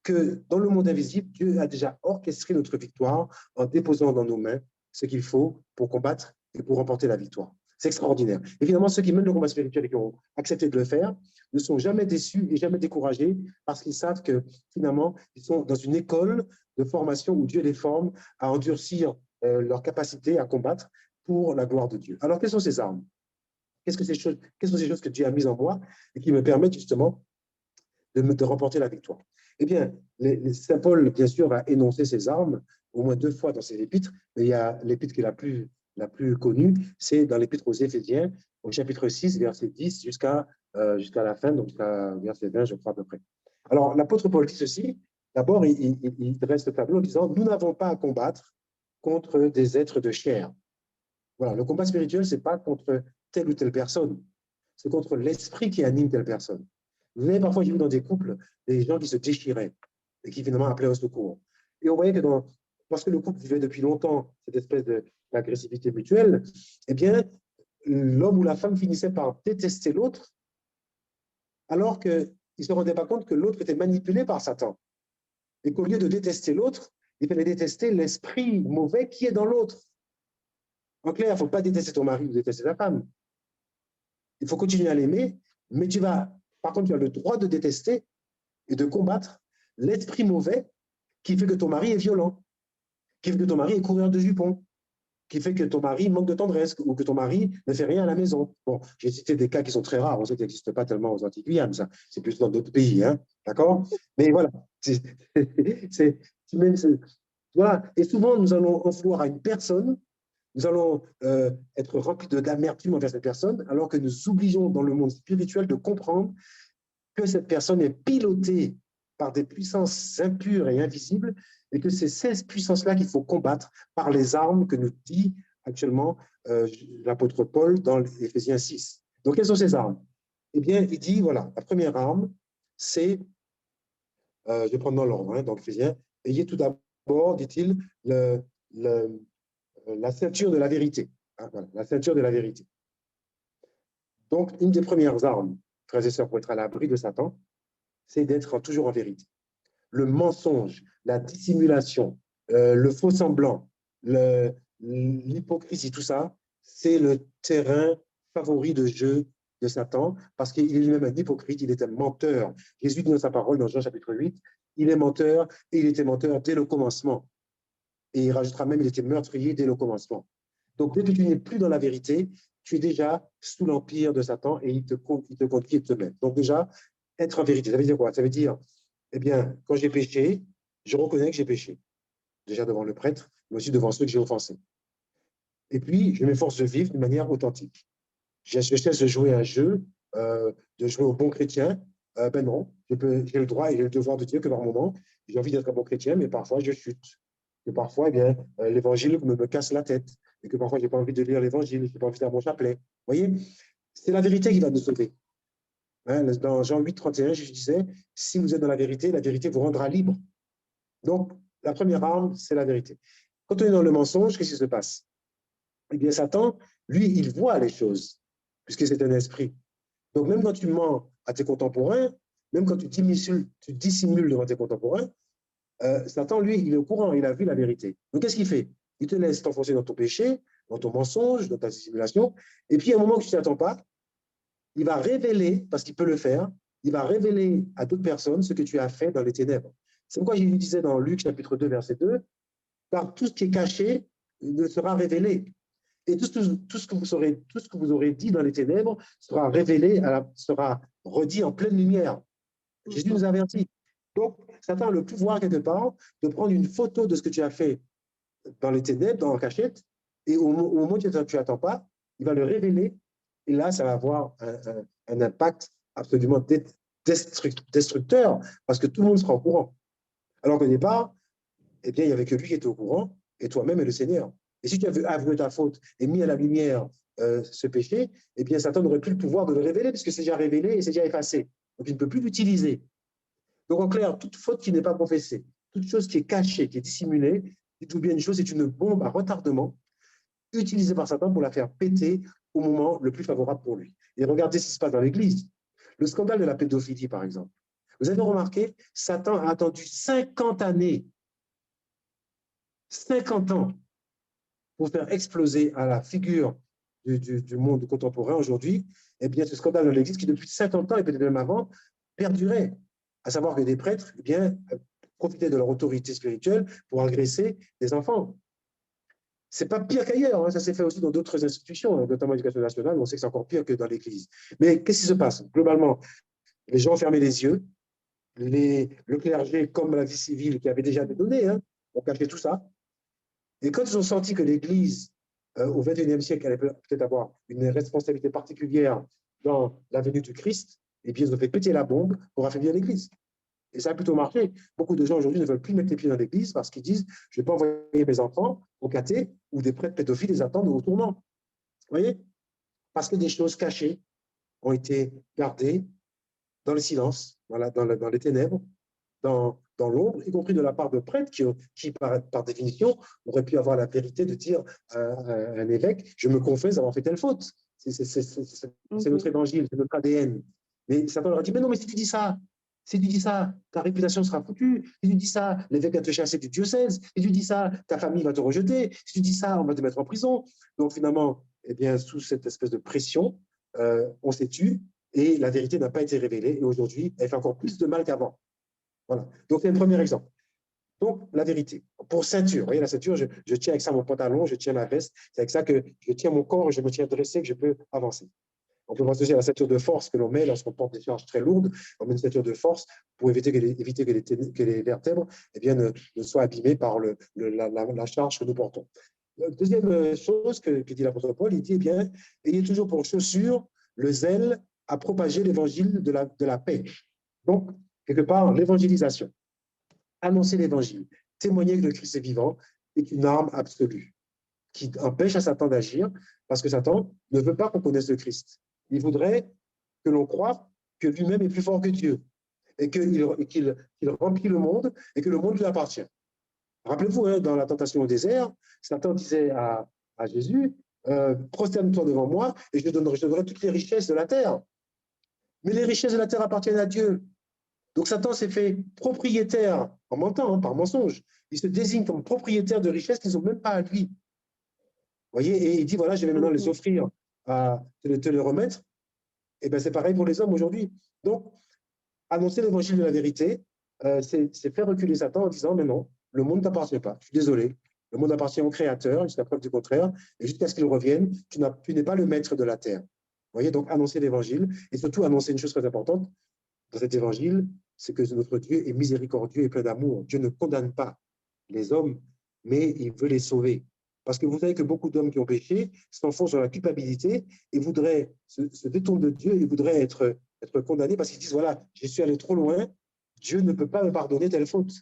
que dans le monde invisible, Dieu a déjà orchestré notre victoire en déposant dans nos mains ce qu'il faut pour combattre et pour remporter la victoire. C'est extraordinaire. Évidemment, ceux qui mènent le combat spirituel et qui ont accepté de le faire ne sont jamais déçus et jamais découragés parce qu'ils savent que finalement, ils sont dans une école de formation où Dieu les forme à endurcir leur capacité à combattre pour la gloire de Dieu. Alors, quelles sont ces armes? Quelles sont ces choses que Dieu a mises en moi et qui me permettent justement de remporter la victoire? Eh bien, Saint Paul, bien sûr, va énoncer ses armes au moins 2 fois dans ses épîtres, mais il y a l'épître qui est la plus connue, c'est dans l'épître aux Éphésiens, au chapitre 6, verset 10 jusqu'à la fin, donc jusqu'à verset 20, je crois à peu près. Alors, l'apôtre Paul dit ceci. D'abord, il dresse le tableau en disant, nous n'avons pas à combattre contre des êtres de chair. Voilà, le combat spirituel, ce n'est pas contre telle ou telle personne, c'est contre l'esprit qui anime telle personne. Vous voyez, parfois, j'ai vu dans des couples des gens qui se déchiraient et qui finalement appelaient au secours. Et on voyait que parce que le couple vivait depuis longtemps cette espèce d'agressivité mutuelle, eh bien, l'homme ou la femme finissait par détester l'autre, alors qu'il ne se rendait pas compte que l'autre était manipulé par Satan. Et qu'au lieu de détester l'autre, il fallait détester l'esprit mauvais qui est dans l'autre. En clair, il ne faut pas détester ton mari ou détester ta femme. Il faut continuer à l'aimer, mais par contre, tu as le droit de détester et de combattre l'esprit mauvais qui fait que ton mari est violent, qui fait que ton mari est coureur de jupons, qui fait que ton mari manque de tendresse ou que ton mari ne fait rien à la maison. Bon, j'ai cité des cas qui sont très rares, on sait qu'ils n'existent pas tellement aux Antilles-Guyane, ça, c'est plus dans d'autres pays, hein, d'accord? Mais voilà, voilà. Et souvent, nous allons en vouloir à une personne, nous allons être remplis d'amertume envers cette personne, alors que nous oublions dans le monde spirituel de comprendre que cette personne est pilotée par des puissances impures et invisibles, et que c'est ces puissances-là qu'il faut combattre par les armes que nous dit actuellement l'apôtre Paul dans Éphésiens 6. Donc, quelles sont ces armes? Eh bien, il dit, voilà, la première arme, c'est, je vais prendre dans l'ordre, hein, donc Éphésiens, ayez tout d'abord, dit-il, la ceinture de la vérité. Hein, voilà, la ceinture de la vérité. Donc, une des premières armes, frères et sœurs, pour être à l'abri de Satan, c'est d'être toujours en vérité. Le mensonge, la dissimulation, le faux semblant, l'hypocrisie, tout ça, c'est le terrain favori de jeu de Satan, parce qu'il est lui-même un hypocrite, il est un menteur. Jésus dit dans sa parole, dans Jean chapitre 8, il est menteur, et il était menteur dès le commencement. Et il rajoutera même, il était meurtrier dès le commencement. Donc, dès que tu n'es plus dans la vérité, tu es déjà sous l'empire de Satan et il te conduit et te met. Donc, déjà, être en vérité, ça veut dire quoi? Ça veut dire, eh bien, quand j'ai péché, je reconnais que j'ai péché. Déjà devant le prêtre, mais aussi devant ceux que j'ai offensés. Et puis, je m'efforce de vivre d'une manière authentique. Je cesse de jouer un jeu, de jouer au bon chrétien. Ben non, j'ai le droit et j'ai le devoir de dire que par moment, j'ai envie d'être un bon chrétien, mais parfois je chute. Que parfois, eh bien, l'évangile me casse la tête. Et que parfois, je n'ai pas envie de lire l'évangile, je n'ai pas envie de faire mon chapelet. Vous voyez, c'est la vérité qui va nous sauver. Hein, dans Jean 8, 31, je disais, si vous êtes dans la vérité vous rendra libre. Donc, la première arme, c'est la vérité. Quand on est dans le mensonge, qu'est-ce qui se passe? Eh bien, Satan, lui, il voit les choses, puisque c'est un esprit. Donc, même quand tu mens à tes contemporains, même quand tu dissimules devant tes contemporains, Satan, lui, il est au courant, il a vu la vérité. Donc, qu'est-ce qu'il fait? Il te laisse t'enfoncer dans ton péché, dans ton mensonge, dans ta dissimulation, et puis à un moment que tu ne t'y attends pas, il va révéler, parce qu'il peut le faire, il va révéler à d'autres personnes ce que tu as fait dans les ténèbres. C'est pourquoi je lui disais dans Luc chapitre 2, verset 2, car tout ce qui est caché ne sera révélé. Et tout ce que vous aurez dit dans les ténèbres sera révélé, sera redit en pleine lumière. Jésus nous avertit. Donc, Satan a le pouvoir, quelque part, de prendre une photo de ce que tu as fait dans les ténèbres, dans la cachette, et au moment où tu n'attends pas, il va le révéler, et là, ça va avoir un impact absolument destructeur, parce que tout le monde sera au courant. Alors qu'au départ, eh bien, il n'y avait que lui qui était au courant, et toi-même et le Seigneur. Et si tu avais avoué ta faute et mis à la lumière ce péché, eh bien, Satan n'aurait plus le pouvoir de le révéler, puisque c'est déjà révélé et c'est déjà effacé. Donc, il ne peut plus l'utiliser. Donc, en clair, toute faute qui n'est pas confessée, toute chose qui est cachée, qui est dissimulée, dites-vous bien une chose, c'est une bombe à retardement utilisée par Satan pour la faire péter au moment le plus favorable pour lui. Et regardez ce qui se passe dans l'Église. Le scandale de la pédophilie, par exemple. Vous avez remarqué, Satan a attendu 50 années, 50 ans, pour faire exploser à la figure du monde contemporain aujourd'hui, eh bien, ce scandale dans l'Église qui, depuis 50 ans et peut-être même avant, perdurait. À savoir que des prêtres, eh bien, profitaient de leur autorité spirituelle pour agresser des enfants. C'est pas pire qu'ailleurs, hein. Ça s'est fait aussi dans d'autres institutions, notamment l'éducation nationale, on sait que c'est encore pire que dans l'Église. Mais qu'est-ce qui se passe? Globalement, les gens ont fermé les yeux, le clergé, comme la vie civile qui avait déjà des données, hein, ont caché tout ça. Et quand ils ont senti que l'Église, au XXIe siècle, allait peut-être avoir une responsabilité particulière dans la venue du Christ, et bien ils ont fait péter la bombe pour affaiblir l'Église. Et ça a plutôt marché. Beaucoup de gens aujourd'hui ne veulent plus mettre les pieds dans l'église parce qu'ils disent je ne vais pas envoyer mes enfants au caté où des prêtres pédophiles les attendent au tournant. Vous voyez? Parce que des choses cachées ont été gardées dans le silence, voilà, dans les ténèbres, dans l'ombre, y compris de la part de prêtres qui par définition, auraient pu avoir la vérité de dire à un évêque je me confesse avoir fait telle faute. C'est notre évangile, c'est notre ADN. Mais Satan leur a dit mais non, mais si tu dis ça, ta réputation sera foutue. Si tu dis ça, l'évêque va te chasser du diocèse. Si tu dis ça, ta famille va te rejeter. Si tu dis ça, on va te mettre en prison. Donc finalement, eh bien, sous cette espèce de pression, on s'est tué et la vérité n'a pas été révélée. Et aujourd'hui, elle fait encore plus de mal qu'avant. Voilà. Donc c'est le premier exemple. Donc la vérité. Pour ceinture, vous voyez la ceinture, je tiens avec ça mon pantalon, je tiens ma veste. C'est avec ça que je tiens mon corps et je me tiens dressé que je peux avancer. On peut penser à la ceinture de force que l'on met lorsqu'on porte des charges très lourdes. On met une ceinture de force pour éviter que les vertèbres eh bien, ne soient abîmées par la charge que nous portons. La deuxième chose que dit l'apôtre Paul, il dit, eh bien, ayez toujours pour chaussure le zèle à propager l'évangile de la paix. Donc, quelque part, l'évangélisation, annoncer l'évangile, témoigner que le Christ est vivant est une arme absolue qui empêche à Satan d'agir parce que Satan ne veut pas qu'on connaisse le Christ. Il voudrait que l'on croie que lui-même est plus fort que Dieu et qu'il remplit le monde et que le monde lui appartient. Rappelez-vous, hein, dans la tentation au désert, Satan disait à Jésus, prosterne-toi devant moi et je te donnerai toutes les richesses de la terre. Mais les richesses de la terre appartiennent à Dieu. Donc Satan s'est fait propriétaire, en mentant, hein, par mensonge. Il se désigne comme propriétaire de richesses qui ne sont même pas à lui. Vous voyez, et il dit, voilà, je vais maintenant les offrir, te les remettre. Et bien, c'est pareil pour les hommes aujourd'hui. Donc, annoncer l'évangile de la vérité, c'est faire reculer Satan en disant, mais non, le monde ne t'appartient pas. Je suis désolé. Le monde appartient au Créateur, jusqu'à preuve du contraire. Et jusqu'à ce qu'il revienne, tu n'es pas le maître de la terre. Vous voyez, donc annoncer l'évangile et surtout annoncer une chose très importante dans cet évangile, c'est que notre Dieu est miséricordieux et plein d'amour. Dieu ne condamne pas les hommes, mais il veut les sauver. Parce que vous savez que beaucoup d'hommes qui ont péché s'enfoncent dans la culpabilité et voudraient se détournent de Dieu et voudraient être condamnés parce qu'ils disent, voilà, je suis allé trop loin, Dieu ne peut pas me pardonner telle faute.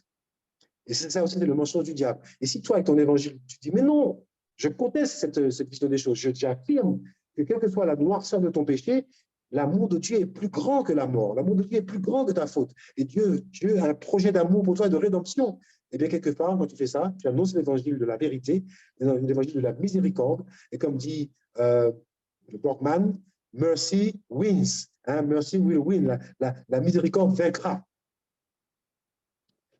Et c'est ça aussi, c'est le mensonge du diable. Et si toi, avec ton évangile, tu dis, mais non, je conteste cette vision des choses, j'affirme que quelle que soit la noirceur de ton péché, l'amour de Dieu est plus grand que la mort, l'amour de Dieu est plus grand que ta faute. Et Dieu a un projet d'amour pour toi et de rédemption. Et bien, quelque part, quand tu fais ça, tu annonces l'évangile de la vérité, l'évangile de la miséricorde. Et comme dit Borgman, mercy wins. Hein, mercy will win. La miséricorde vaincra.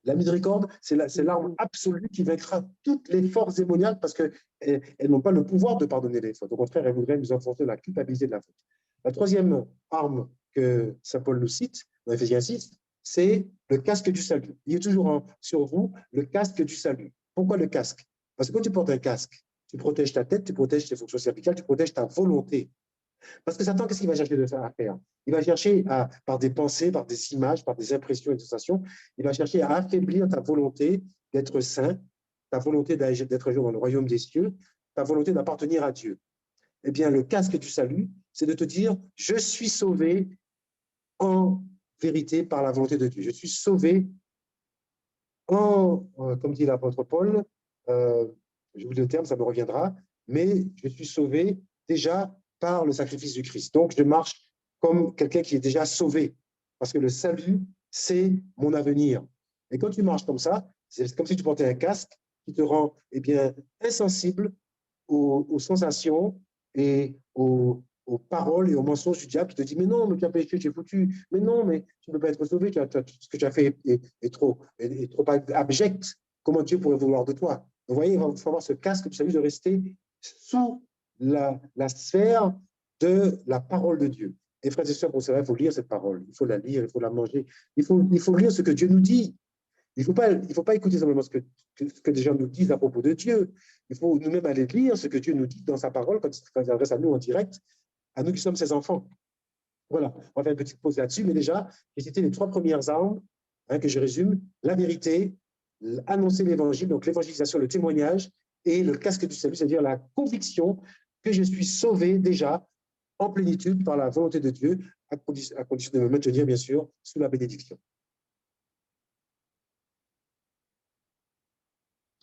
La miséricorde, c'est l'arme absolue qui vaincra toutes les forces démoniaques parce qu'elles n'ont pas le pouvoir de pardonner les fautes. Au contraire, elles voudraient nous enfoncer la culpabilité de la faute. La troisième arme que saint Paul nous cite, dans Éphésiens 6, c'est le casque du salut. Il y a toujours sur vous le casque du salut. Pourquoi le casque? Parce que quand tu portes un casque, tu protèges ta tête, tu protèges tes fonctions cervicales, tu protèges ta volonté. Parce que Satan, qu'est-ce qu'il va chercher de faire à faire? Il va chercher, par des pensées, par des images, par des impressions et des sensations, il va chercher à affaiblir ta volonté d'être saint, ta volonté d'être un jour dans le royaume des cieux, ta volonté d'appartenir à Dieu. Eh bien, le casque du salut, c'est de te dire, je suis sauvé en vérité par la volonté de Dieu. Je suis sauvé comme dit l'apôtre Paul, je vous dis le terme, ça me reviendra, mais je suis sauvé déjà par le sacrifice du Christ. Donc, je marche comme quelqu'un qui est déjà sauvé, parce que le salut, c'est mon avenir. Et quand tu marches comme ça, c'est comme si tu portais un casque qui te rend eh bien, insensible aux sensations et aux paroles et aux mensonges du diable qui te dit mais non, mais tu as péché, tu es foutu, mais non, mais tu ne peux pas être sauvé, ce que tu as fait est trop abject. Comment Dieu pourrait vouloir de toi? Vous voyez, il faut avoir ce casque du salut de rester sous la sphère de la parole de Dieu. Et frères et sœurs, pour cela, il faut lire cette parole, il faut la lire, il faut la manger, il faut lire ce que Dieu nous dit. Il ne faut pas écouter simplement ce que des gens nous disent à propos de Dieu. Il faut nous-mêmes aller lire ce que Dieu nous dit dans sa parole quand il s'adresse à nous en direct, à nous qui sommes ses enfants. Voilà, on va faire une petite pause là-dessus, mais déjà, j'ai cité les 3 premières armes, que je résume, la vérité, annoncer l'évangile, donc l'évangélisation, le témoignage, et le casque du salut, c'est-à-dire la conviction que je suis sauvé déjà en plénitude par la volonté de Dieu, à condition de me maintenir, bien sûr, sous la bénédiction.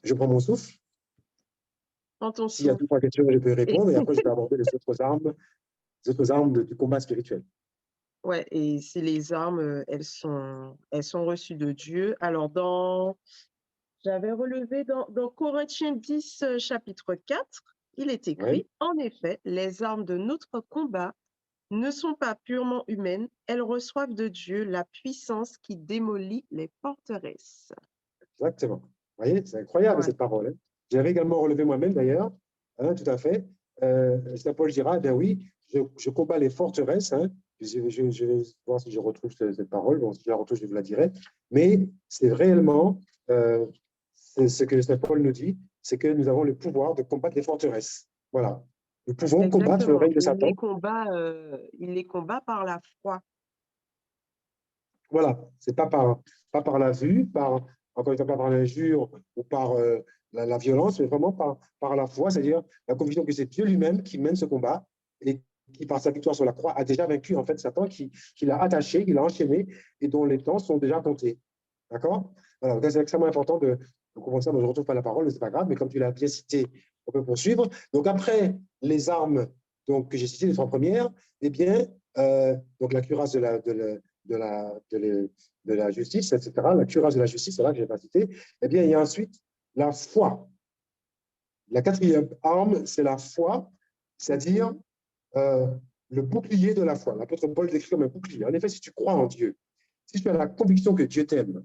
Je prends mon souffle. S'il y a 2-3 questions, je peux répondre, et après, je vais aborder les autres armes du combat spirituel. Ouais, et c'est les armes, elles sont reçues de Dieu. Alors, j'avais relevé dans Corinthiens 10, chapitre 4, il est écrit, Ouais. en effet, les armes de notre combat ne sont pas purement humaines, elles reçoivent de Dieu la puissance qui démolit les forteresses. Exactement. Vous voyez, c'est incroyable cette parole. Hein. J'avais également relevé moi-même d'ailleurs, tout à fait. Saint Paul dira, eh bien oui, je combats les forteresses. Hein. Je vais voir si je retrouve cette parole. Bon, si je la retrouve, je vous la dirai. Mais c'est réellement ce que Saint Paul nous dit, c'est que nous avons le pouvoir de combattre les forteresses. Voilà. Nous pouvons combattre le règne de Satan. Il les combat par la foi. Voilà, c'est pas par la vue, encore une fois, pas par l'injure ou par la violence, mais vraiment par la foi, c'est-à-dire la conviction que c'est Dieu lui-même qui mène ce combat et qui, par sa victoire sur la croix, a déjà vaincu en fait Satan, qui l'a attaché, qui l'a enchaîné et dont les temps sont déjà comptés. D'accord? Voilà, c'est extrêmement important de comprendre ça. Je ne retrouve pas la parole, mais ce n'est pas grave, mais comme tu l'as bien cité, on peut poursuivre. Donc après les armes que j'ai citées, les 3 premières, eh bien, donc la cuirasse de la justice, etc., la cuirasse de la justice, c'est là que je n'ai pas cité, eh bien, il y a ensuite la foi. La 4e arme, c'est la foi, c'est-à-dire le bouclier de la foi. L'apôtre Paul décrit comme un bouclier. En effet, si tu crois en Dieu, si tu as la conviction que Dieu t'aime,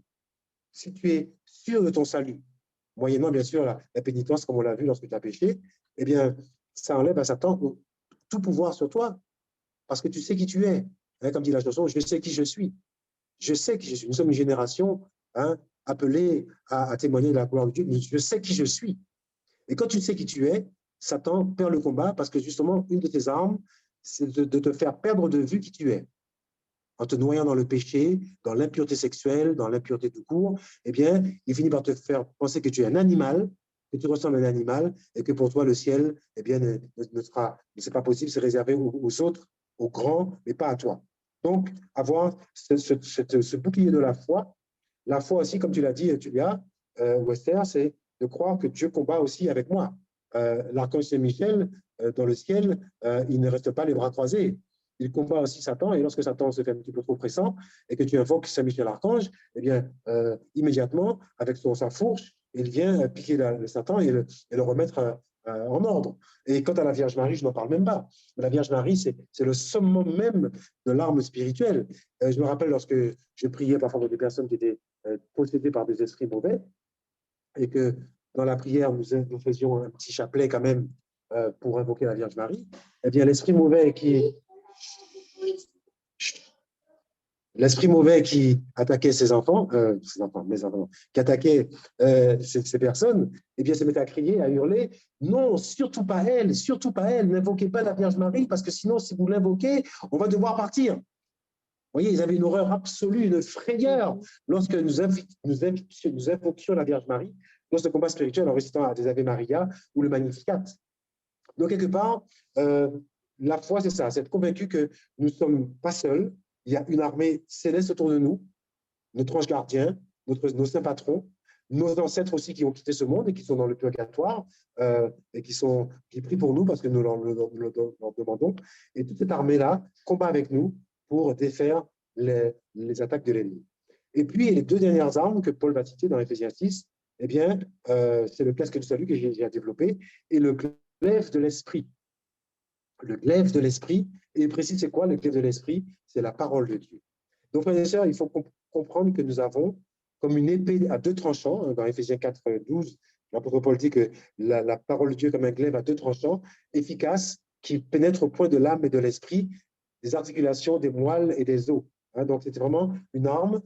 si tu es sûr de ton salut, moyennant bien sûr la pénitence, comme on l'a vu lorsque tu as péché, eh bien, ça enlève à Satan tout pouvoir sur toi, parce que tu sais qui tu es. Hein, comme dit la chanson, je sais qui je suis. Je sais qui je suis. Nous sommes une génération appelée à témoigner de la gloire de Dieu. Je sais qui je suis. Et quand tu sais qui tu es, Satan perd le combat parce que justement, une de tes armes, c'est de te faire perdre de vue qui tu es. En te noyant dans le péché, dans l'impureté sexuelle, dans l'impureté tout court, eh bien, il finit par te faire penser que tu es un animal, que tu ressembles à un animal et que pour toi, le ciel, eh bien, c'est pas possible, c'est réservé aux autres, aux grands, mais pas à toi. Donc, avoir ce bouclier de la foi aussi, comme tu l'as dit, Julia, Wester, c'est de croire que Dieu combat aussi avec moi. L'archange Saint-Michel, dans le ciel, il ne reste pas les bras croisés. Il combat aussi Satan, et lorsque Satan se fait un petit peu trop pressant et que tu invoques Saint-Michel l'archange, eh bien, immédiatement, avec sa fourche, il vient piquer le Satan et le remettre en ordre. Et quant à la Vierge Marie, je n'en parle même pas. La Vierge Marie, c'est le summum même de l'arme spirituelle. Je me rappelle lorsque je priais parfois pour des personnes qui étaient possédées par des esprits mauvais, et que dans la prière, nous faisions un petit chapelet quand même pour invoquer la Vierge Marie, eh bien, l'esprit mauvais qui attaquait mes enfants, qui attaquait ces personnes, eh bien, se mettait à crier, à hurler, non, surtout pas elle, n'invoquez pas la Vierge Marie, parce que sinon, si vous l'invoquez, on va devoir partir. Vous voyez, ils avaient une horreur absolue, une frayeur lorsque nous invoquions la Vierge Marie dans ce combat spirituel en récitant des Ave Maria ou le Magnificat. Donc, quelque part, la foi, c'est ça, c'est être convaincu que nous ne sommes pas seuls. Il y a une armée céleste autour de nous, notre ange gardien, nos saints patrons, nos ancêtres aussi qui ont quitté ce monde et qui sont dans le purgatoire et qui prient pour nous parce que nous leur demandons. Et toute cette armée-là combat avec nous pour défaire les attaques de l'ennemi. Et puis, les 2 dernières armes que Paul va citer dans Éphésiens 6, eh bien, c'est le casque du salut que j'ai développé et le glaive de l'esprit. Le glaive de l'esprit, et il précise c'est quoi le glaive de l'esprit? C'est la parole de Dieu. Donc, frères et sœurs, il faut comprendre que nous avons comme une épée à 2 tranchants, dans Éphésiens 4, 12, L'apôtre Paul dit que la parole de Dieu est comme un glaive à deux tranchants, efficace, qui pénètre au point de l'âme et de l'esprit, des articulations, des moelles et des os. Hein, donc, c'est vraiment une arme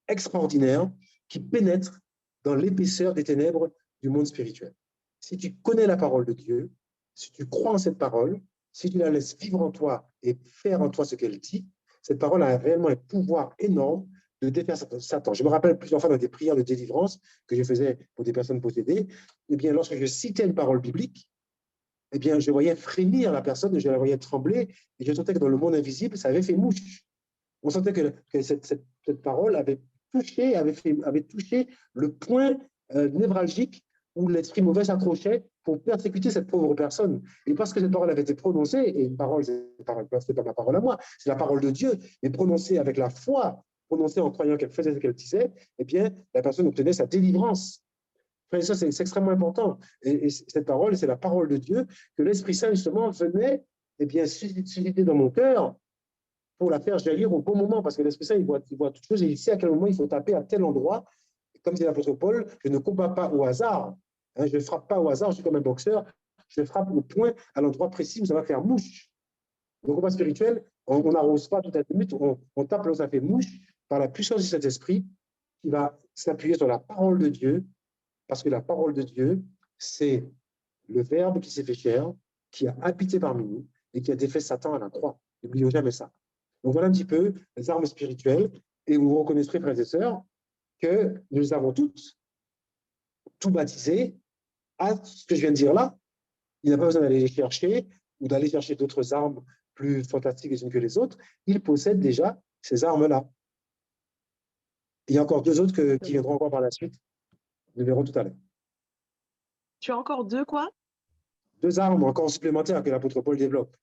extraordinaire qui pénètre dans l'épaisseur des ténèbres du monde spirituel. Si tu connais la parole de Dieu, si tu crois en cette parole, si tu la laisses vivre en toi et faire en toi ce qu'elle dit, cette parole a réellement un pouvoir énorme de défaire Satan. Je me rappelle plusieurs fois dans des prières de délivrance que je faisais pour des personnes possédées, eh bien, lorsque je citais une parole biblique, eh bien, je voyais frémir la personne, je la voyais trembler, et je sentais que dans le monde invisible, ça avait fait mouche. On sentait que cette parole avait touché le point névralgique où l'esprit mauvais s'accrochait pour persécuter cette pauvre personne. Et parce que cette parole avait été prononcée, et une parole, ce n'est pas ma parole à moi, c'est la parole de Dieu, mais prononcée avec la foi, prononcée en croyant qu'elle faisait ce qu'elle disait, eh bien, la personne obtenait sa délivrance. Ça, c'est extrêmement important. Et cette parole, c'est la parole de Dieu que l'Esprit Saint, justement, venait eh bien, susciter dans mon cœur pour la faire jaillir au bon moment, parce que l'Esprit Saint, il voit toutes choses et il sait à quel moment il faut taper à tel endroit. Comme dit l'apôtre Paul, je ne combats pas au hasard, hein, je ne frappe pas au hasard, je suis comme un boxeur, je frappe au point, à l'endroit précis où ça va faire mouche. Donc, au combat spirituel, on n'arrose pas tout à minute, on tape là où ça fait mouche par la puissance de cet esprit qui va s'appuyer sur la parole de Dieu, parce que la parole de Dieu, c'est le Verbe qui s'est fait chair, qui a habité parmi nous et qui a défait Satan à la croix. N'oublions jamais ça. Donc, voilà un petit peu les armes spirituelles. Et vous reconnaîtrez, frères et sœurs, que nous avons toutes tout baptisé à ce que je viens de dire là. Il n'a pas besoin d'aller les chercher ou d'aller chercher d'autres armes plus fantastiques les unes que les autres. Il possède déjà ces armes-là. Il y a encore deux autres qui viendront encore par la suite. Nous verrons tout à l'heure. Tu as encore deux, quoi? Deux armes encore supplémentaires que l'apôtre Paul développe.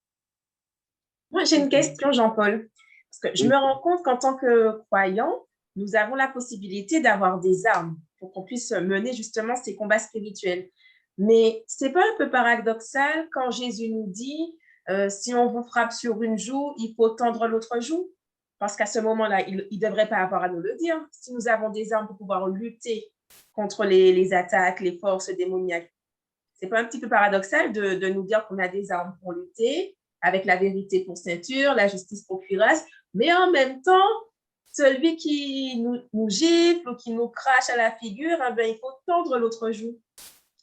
Moi, j'ai une question, Jean-Paul. Parce que je me rends compte qu'en tant que croyant, nous avons la possibilité d'avoir des armes pour qu'on puisse mener justement ces combats spirituels. Mais ce n'est pas un peu paradoxal quand Jésus nous dit si on vous frappe sur une joue, il faut tendre l'autre joue? Parce qu'à ce moment-là, il ne devrait pas avoir à nous le dire. Si nous avons des armes pour pouvoir lutter contre les attaques, les forces démoniaques, ce n'est pas un petit peu paradoxal de nous dire qu'on a des armes pour lutter, avec la vérité pour ceinture, la justice pour cuirasse, mais en même temps, celui qui nous gifle ou qui nous crache à la figure, eh bien, il faut tendre l'autre joue.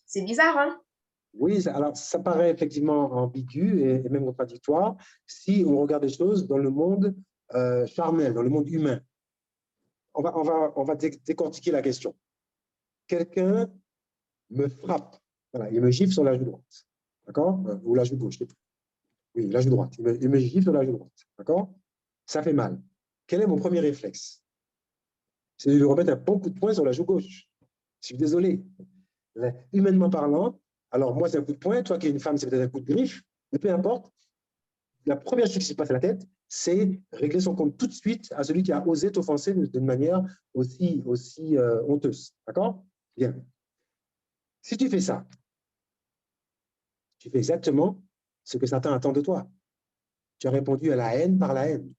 C'est bizarre, hein? Oui, alors ça paraît effectivement ambigu et même contradictoire si on regarde les choses dans le monde charnel, dans le monde humain. On va décortiquer la question. Quelqu'un me frappe, voilà, il me gifle sur la joue droite, d'accord? Ou la joue gauche, oui, la joue droite. Il me gifle sur la joue droite, d'accord? Ça fait mal. Quel est mon premier réflexe? C'est de lui remettre un bon coup de poing sur la joue gauche. Je suis désolé. Humainement parlant, alors moi, c'est un coup de poing, toi qui es une femme, c'est peut-être un coup de griffe, mais peu importe. La première chose qui se passe à la tête, c'est régler son compte tout de suite à celui qui a osé t'offenser d'une manière aussi honteuse. D'accord? Bien. Si tu fais ça, tu fais exactement ce que Satan attend de toi. Tu as répondu à la haine par la haine.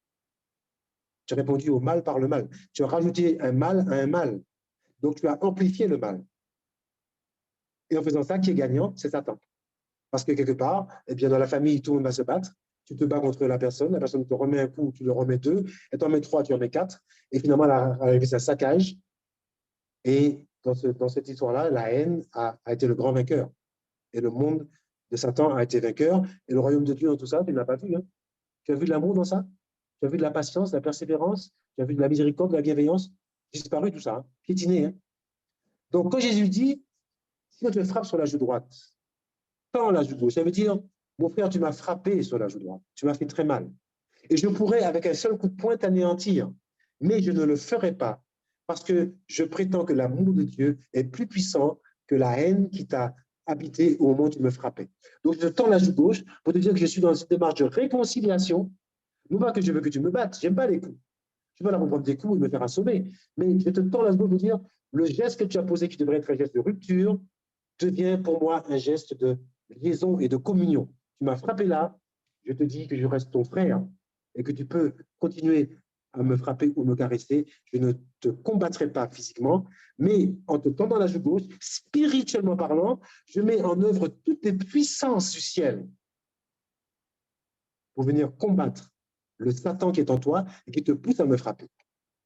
Tu as répondu au mal par le mal. Tu as rajouté un mal à un mal. Donc, tu as amplifié le mal. Et en faisant ça, qui est gagnant? C'est Satan. Parce que quelque part, eh bien, dans la famille, tout le monde va se battre. Tu te bats contre la personne te remet un coup, tu le remets deux, elle t'en met trois, tu en mets quatre. Et finalement, elle a fait un saccage. Et dans cette histoire-là, la haine a été le grand vainqueur. Et le monde de Satan a été vainqueur. Et le royaume de Dieu dans tout ça, tu ne l'as pas vu. Hein? Tu as vu de l'amour dans ça? Tu as vu de la patience, de la persévérance? Tu as vu de la miséricorde, de la bienveillance? Disparu tout ça, hein? Piétiné. Hein? Donc, quand Jésus dit, si on te frappe sur la joue droite, tends la joue gauche, ça veut dire, mon frère, tu m'as frappé sur la joue droite, tu m'as fait très mal. Et je pourrais, avec un seul coup de poing, t'anéantir, mais je ne le ferai pas, parce que je prétends que l'amour de Dieu est plus puissant que la haine qui t'a habité au moment où tu me frappais. Donc, je te tends la joue gauche pour te dire que je suis dans une démarche de réconciliation, non pas que je veux que tu me battes, j'aime pas les coups. Je veux la reprendre des coups et me faire assommer, mais je te tends la joue gauche pour dire, le geste que tu as posé, qui devrait être un geste de rupture, devient pour moi un geste de liaison et de communion. Tu m'as frappé là, je te dis que je reste ton frère et que tu peux continuer à me frapper ou me caresser, je ne te combattrai pas physiquement, mais en te tendant la joue gauche, spirituellement parlant, je mets en œuvre toutes les puissances du ciel pour venir combattre le Satan qui est en toi et qui te pousse à me frapper.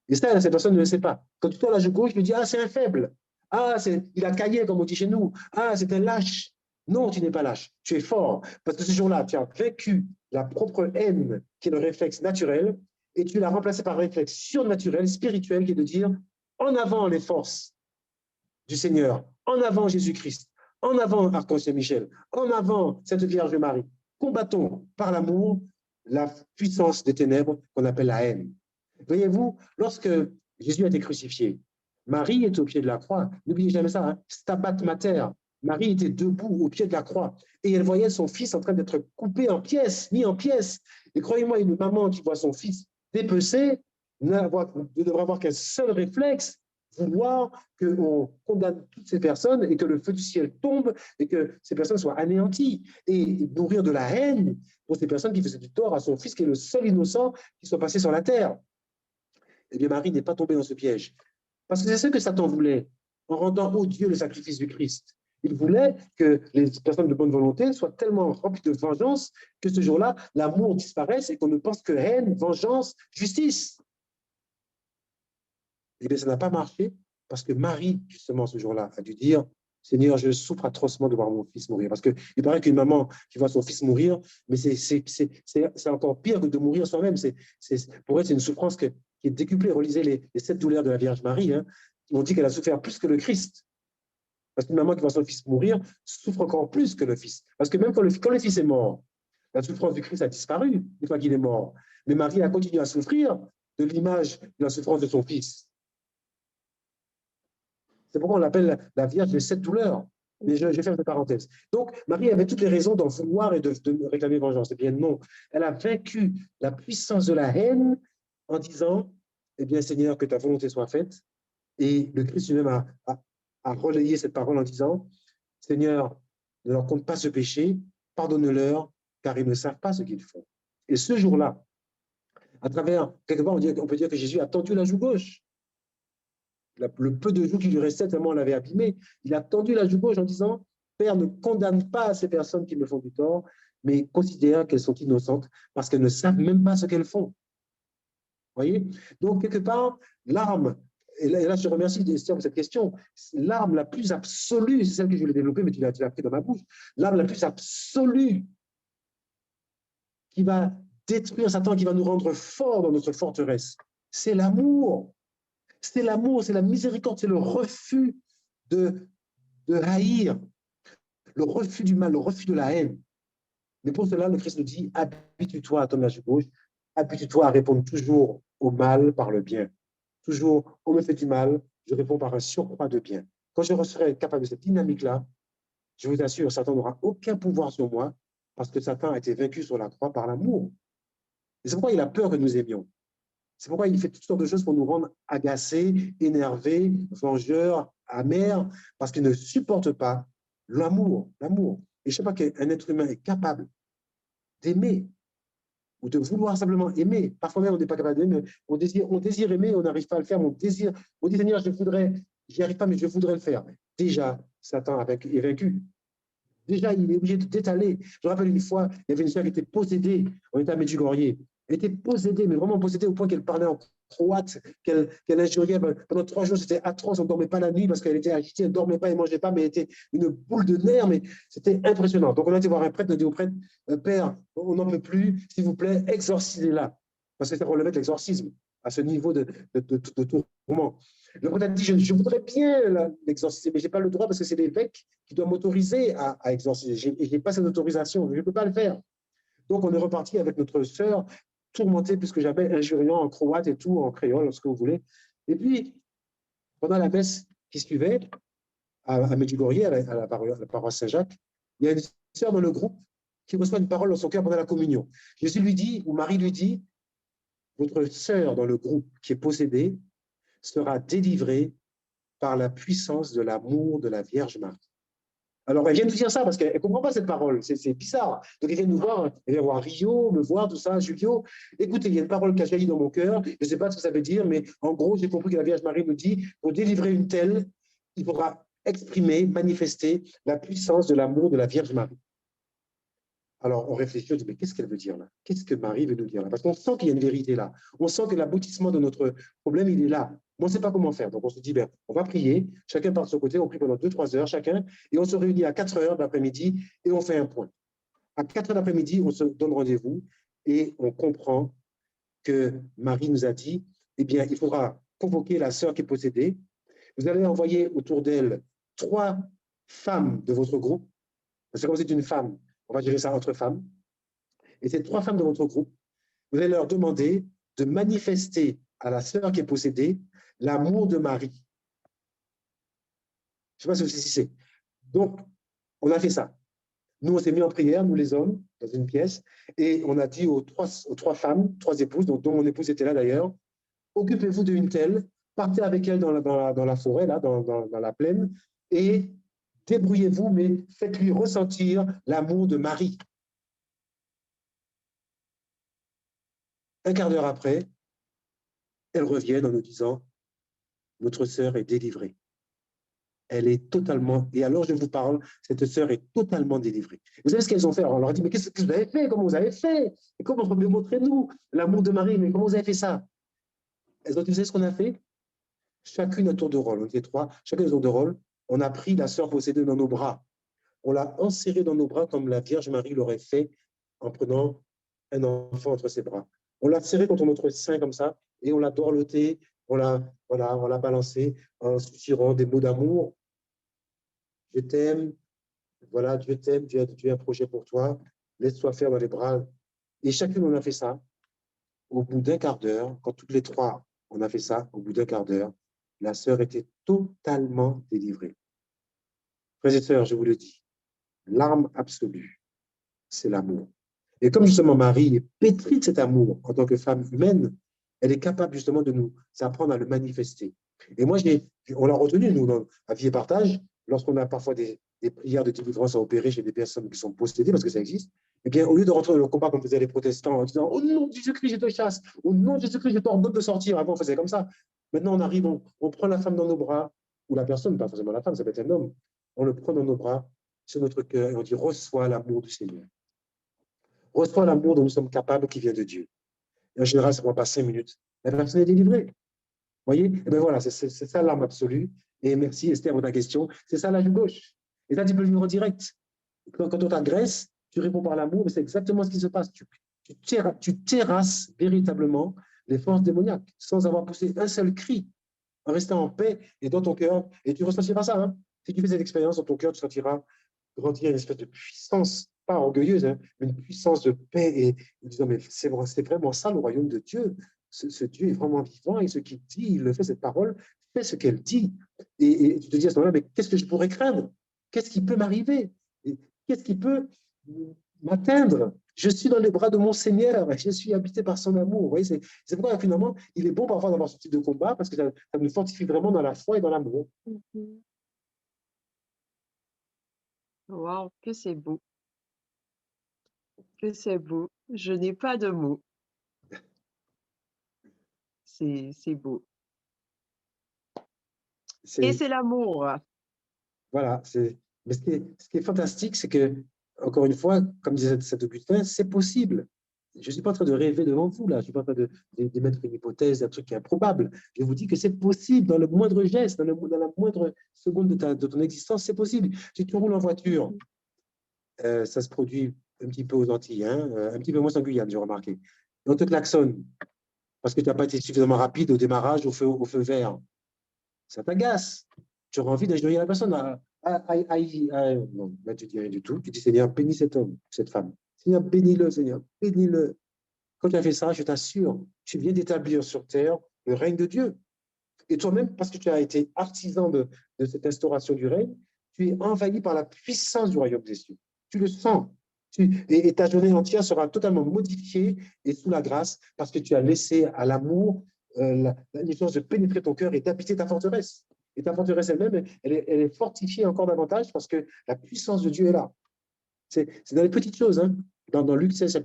Et ça, cette personne ne le sait pas. Quand tu tends la joue gauche, je me dis, ah, c'est un faible. Ah, il a caillé, comme on dit chez nous. Ah, c'est un lâche. Non, tu n'es pas lâche. Tu es fort. Parce que ce jour-là, tu as vaincu la propre haine, qui est le réflexe naturel, et tu l'as remplacé par un réflexe surnaturel, spirituel, qui est de dire, en avant les forces du Seigneur, en avant Jésus-Christ, en avant Archange Saint-Michel, en avant Sainte Vierge Marie. Combattons par l'amour la puissance des ténèbres qu'on appelle la haine. Voyez-vous, lorsque Jésus a été crucifié, Marie est au pied de la croix. N'oubliez jamais ça, hein? Stabat Mater. Marie était debout au pied de la crois et elle voyait son fils en train d'être coupé en pièces, mis en pièces. Et croyez-moi, une maman qui voit son fils dépecé ne devra avoir qu'un seul réflexe, vouloir qu'on condamne toutes ces personnes et que le feu du ciel tombe et que ces personnes soient anéanties et nourrir de la haine pour ces personnes qui faisaient du tort à son fils qui est le seul innocent qui soit passé sur la terre. Eh bien, Marie n'est pas tombée dans ce piège. Parce que c'est ce que Satan voulait, en rendant odieux le sacrifice du Christ. Il voulait que les personnes de bonne volonté soient tellement remplies de vengeance que ce jour-là, l'amour disparaisse et qu'on ne pense que haine, vengeance, justice. Eh bien, ça n'a pas marché parce que Marie, justement, ce jour-là, a dû dire, Seigneur, je souffre atrocement de voir mon fils mourir. Parce qu'il paraît qu'une maman qui voit son fils mourir, mais c'est encore pire que de mourir soi-même. Pour elle, c'est une souffrance qui est décuplée. Relisez les 7 douleurs de la Vierge Marie. Hein. On dit qu'elle a souffert plus que le Christ. Parce qu'une maman qui voit son fils mourir souffre encore plus que le fils. Parce que même quand le fils est mort, la souffrance du Christ a disparu une fois qu'il est mort. Mais Marie a continué à souffrir de l'image de la souffrance de son fils. C'est pourquoi on l'appelle la Vierge des 7 douleurs. Mais je vais faire une parenthèse. Donc, Marie avait toutes les raisons d'en vouloir et de réclamer vengeance. Eh bien, non. Elle a vaincu la puissance de la haine en disant, eh bien, Seigneur, que ta volonté soit faite. Et le Christ lui-même a relayé cette parole en disant, Seigneur, ne leur compte pas ce péché, pardonne-leur, car ils ne savent pas ce qu'ils font. Et ce jour-là, à travers, quelque part, on peut dire que Jésus a tendu la joue gauche. Le peu de joues qui lui restait, tellement on l'avait abîmé, il a tendu la joue gauche en disant, Père, ne condamne pas ces personnes qui me font du tort, mais considère qu'elles sont innocentes parce qu'elles ne savent même pas ce qu'elles font. Voyez? Donc, quelque part, l'arme, et là, je te remercie Esther pour cette question, l'arme la plus absolue, c'est celle que je voulais développer, mais tu l'as pris dans ma bouche, l'arme la plus absolue qui va détruire Satan, qui va nous rendre forts dans notre forteresse, c'est l'amour. C'est l'amour, c'est la miséricorde, c'est le refus de haïr, le refus du mal, le refus de la haine. Mais pour cela, le Christ nous dit, habitue-toi à ton âge gauche, habitue-toi à répondre toujours au mal par le bien. Toujours, on me fait du mal, je réponds par un surcroît de bien. Quand je serai capable de cette dynamique-là, je vous assure, Satan n'aura aucun pouvoir sur moi parce que Satan a été vaincu sur la croix par l'amour. Et c'est pourquoi il a peur que nous aimions. C'est pourquoi il fait toutes sortes de choses pour nous rendre agacés, énervés, vengeurs, amers, parce qu'il ne supporte pas l'amour. L'amour. Et je ne sais pas qu'un être humain est capable d'aimer ou de vouloir simplement aimer. Parfois même, on n'est pas capable d'aimer. On désire aimer, on n'arrive pas à le faire. On dit, Seigneur, j'y arrive pas, mais je voudrais le faire. Déjà, Satan est vaincu. Déjà, il est obligé d'étaler. Je me rappelle une fois, il y avait une soeur qui était possédée. On était à Medjugorje. Elle était possédée, mais vraiment possédée au point qu'elle parlait en croate, qu'elle injuriait. Pendant 3 jours, c'était atroce. On ne dormait pas la nuit parce qu'elle était agitée. Elle ne dormait pas, elle ne mangeait pas, mais elle était une boule de nerfs. Mais c'était impressionnant. Donc, on a été voir un prêtre. On a dit au prêtre, Père, on n'en peut plus. S'il vous plaît, exorcisez-la. Parce que ça relevait de l'exorcisme à ce niveau de tourment. Le prêtre a dit, je voudrais bien l'exorciser, mais je n'ai pas le droit parce que c'est l'évêque qui doit m'autoriser à exorciser. Je n'ai pas cette autorisation, je ne peux pas le faire. Donc, on est reparti avec notre sœur, tourmentée plus que jamais, injuriant en croate et tout, en créole, ce que vous voulez. Et puis, pendant la messe qui suivait, à Medjugorje, à la paroisse Saint-Jacques, il y a une sœur dans le groupe qui reçoit une parole dans son cœur pendant la communion. Jésus lui dit, ou Marie lui dit, votre sœur dans le groupe qui est possédée sera délivrée par la puissance de l'amour de la Vierge Marie. Alors, elle vient nous dire ça parce qu'elle ne comprend pas cette parole. C'est bizarre. Donc, elle vient nous voir, elle vient voir Rio, me voir, tout ça, Julio. Écoutez, il y a une parole qui a jailli dans mon cœur. Je ne sais pas ce que ça veut dire, mais en gros, j'ai compris que la Vierge Marie nous dit, pour délivrer une telle, il faudra exprimer, manifester la puissance de l'amour de la Vierge Marie. Alors, on réfléchit, on dit, mais qu'est-ce qu'elle veut dire là? Qu'est-ce que Marie veut nous dire là? Parce qu'on sent qu'il y a une vérité là. On sent que l'aboutissement de notre problème, il est là. Mais on ne sait pas comment faire. Donc, on se dit, ben, on va prier, chacun part de son côté, on prie pendant 2-3 heures chacun, et on se réunit à 4 heures d'après-midi et on fait un point. À 4 heures d'après-midi, on se donne rendez-vous et on comprend que Marie nous a dit, eh bien, il faudra convoquer la sœur qui est possédée. Vous allez envoyer autour d'elle 3 femmes de votre groupe. Parce que comme c'est une femme, on va gérer ça entre femmes. Et ces 3 femmes de votre groupe, vous allez leur demander de manifester à la sœur qui est possédée l'amour de Marie. Je ne sais pas si vous saisissez. Donc, on a fait ça. Nous, on s'est mis en prière, nous les hommes, dans une pièce, et on a dit aux 3 femmes, 3 épouses, dont mon épouse était là d'ailleurs, occupez-vous d'une telle, partez avec elle dans la forêt, là, dans la plaine, et débrouillez-vous, mais faites-lui ressentir l'amour de Marie. Un quart d'heure après, elles reviennent en nous disant, notre sœur est délivrée. Elle est totalement, et alors je vous parle, cette sœur est totalement délivrée. Vous savez ce qu'elles ont fait? Alors on leur a dit, mais qu'est-ce que vous avez fait? Comment vous avez fait? Et comment vous montrez-nous l'amour de Marie? Mais comment vous avez fait ça? Elles ont dit, vous savez ce qu'on a fait? Chacune à tour de rôle, on était 3, chacun à tour de rôle, on a pris la sœur possédée dans nos bras. On l'a enserrée dans nos bras comme la Vierge Marie l'aurait fait en prenant un enfant entre ses bras. On l'a serrée contre notre sein comme ça, et on l'a dorlotée, on l'a balancée en susurrant des mots d'amour. Je t'aime, voilà, Dieu t'aime, Dieu a un projet pour toi, laisse-toi faire dans les bras. Et chacune, on a fait ça. Au bout d'un quart d'heure, quand toutes les 3, on a fait ça, au bout d'un quart d'heure, la sœur était totalement délivrée. Frères et sœurs, je vous le dis, l'arme absolue, c'est l'amour. Et comme justement Marie est pétrie de cet amour en tant que femme humaine, elle est capable justement de nous apprendre à le manifester. Et moi, on l'a retenu, nous, à Vie et Partage, lorsqu'on a parfois des prières de délivrance à opérer chez des personnes qui sont possédées, parce que ça existe, eh bien, au lieu de rentrer dans le combat comme faisaient les protestants en disant « Au nom de Jésus-Christ, je te chasse. Au nom de Jésus-Christ, je t'ordonne de sortir. » Avant, on faisait comme ça. Maintenant, on arrive, on prend la femme dans nos bras, ou la personne, pas forcément la femme, ça peut être un homme. On le prend dans nos bras, sur notre cœur, et on dit « Reçois l'amour du Seigneur. Reçois l'amour dont nous sommes capables qui vient de Dieu. » Et en général, ça ne prend pas 5 minutes. La personne est délivrée. Vous voyez? Et bien voilà, c'est ça l'arme absolue. Et merci Esther pour ta question. C'est ça la joue gauche. Et ça, tu peux le vivre en direct. Quand on t'agresse, tu réponds par l'amour, mais c'est exactement ce qui se passe. Tu terrasses véritablement les forces démoniaques sans avoir poussé un seul cri, en restant en paix et dans ton cœur. Et tu ressentiras ça. Hein? Si tu fais cette expérience dans ton cœur, tu sentiras grandir une espèce de puissance, pas orgueilleuse, hein, mais une puissance de paix et disant, mais c'est vraiment ça le royaume de Dieu. Ce Dieu est vraiment vivant et ce qu'il dit, il le fait, cette parole, fait ce qu'elle dit. Et tu te dis à ce moment-là, mais qu'est-ce que je pourrais craindre? Qu'est-ce qui peut m'arriver? Qu'est-ce qui peut m'atteindre? Je suis dans les bras de mon Seigneur et je suis habité par son amour. Vous voyez, c'est pourquoi finalement, il est bon parfois d'avoir ce type de combat parce que ça nous fortifie vraiment dans la foi et dans l'amour. Waouh, que c'est beau. Que c'est beau. Je n'ai pas de mots. C'est beau. Et c'est l'amour. Voilà. Mais ce qui est fantastique, c'est que, encore une fois, comme disait Saint Augustin, c'est possible. Je ne suis pas en train de rêver devant vous, là. Je ne suis pas en train de mettre une hypothèse, un truc qui est improbable. Je vous dis que c'est possible dans le moindre geste, dans la moindre seconde de ton existence, c'est possible. Si tu roules en voiture, ça se produit un petit peu aux Antilles, hein, un petit peu moins en Guyane, j'ai remarqué. Et on te klaxonne parce que tu n'as pas été suffisamment rapide au démarrage, au feu vert. Ça t'agace. Tu auras envie d'agenouiller la personne. Non, là, tu dis rien du tout. Tu dis, Seigneur, bénis cet homme, cette femme. Seigneur, bénis-le, Seigneur, bénis-le. Quand tu as fait ça, je t'assure, tu viens d'établir sur terre le règne de Dieu. Et toi-même, parce que tu as été artisan de cette instauration du règne, tu es envahi par la puissance du royaume des cieux. Tu le sens. Et ta journée entière sera totalement modifiée et sous la grâce parce que tu as laissé à l'amour la chance de pénétrer ton cœur et d'habiter ta forteresse. Et ta forteresse elle-même, elle est fortifiée encore davantage parce que la puissance de Dieu est là. C'est dans les petites choses. Hein. Dans Luc 16,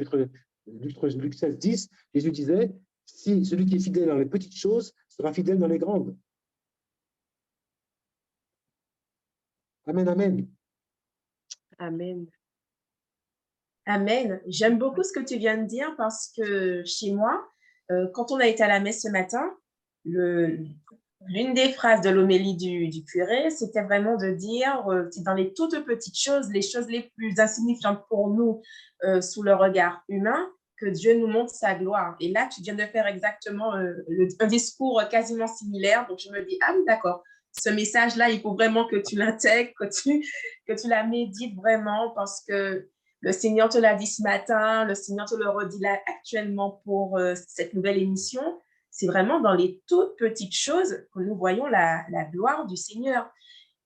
Luc 16, 10, Jésus disait, si celui qui est fidèle dans les petites choses sera fidèle dans les grandes. Amen, amen. Amen. Amen. J'aime beaucoup ce que tu viens de dire parce que chez moi, quand on a été à la messe ce matin, l'une des phrases de l'homélie du curé, c'était vraiment de dire, c'est dans les toutes petites choses, les choses les plus insignifiantes pour nous sous le regard humain, que Dieu nous montre sa gloire. Et là, tu viens de faire exactement un discours quasiment similaire. Donc, je me dis, ah oui, d'accord. Ce message-là, il faut vraiment que tu l'intègres, que tu la médites vraiment parce que le Seigneur te l'a dit ce matin, le Seigneur te le redit là actuellement pour cette nouvelle émission. C'est vraiment dans les toutes petites choses que nous voyons la gloire du Seigneur.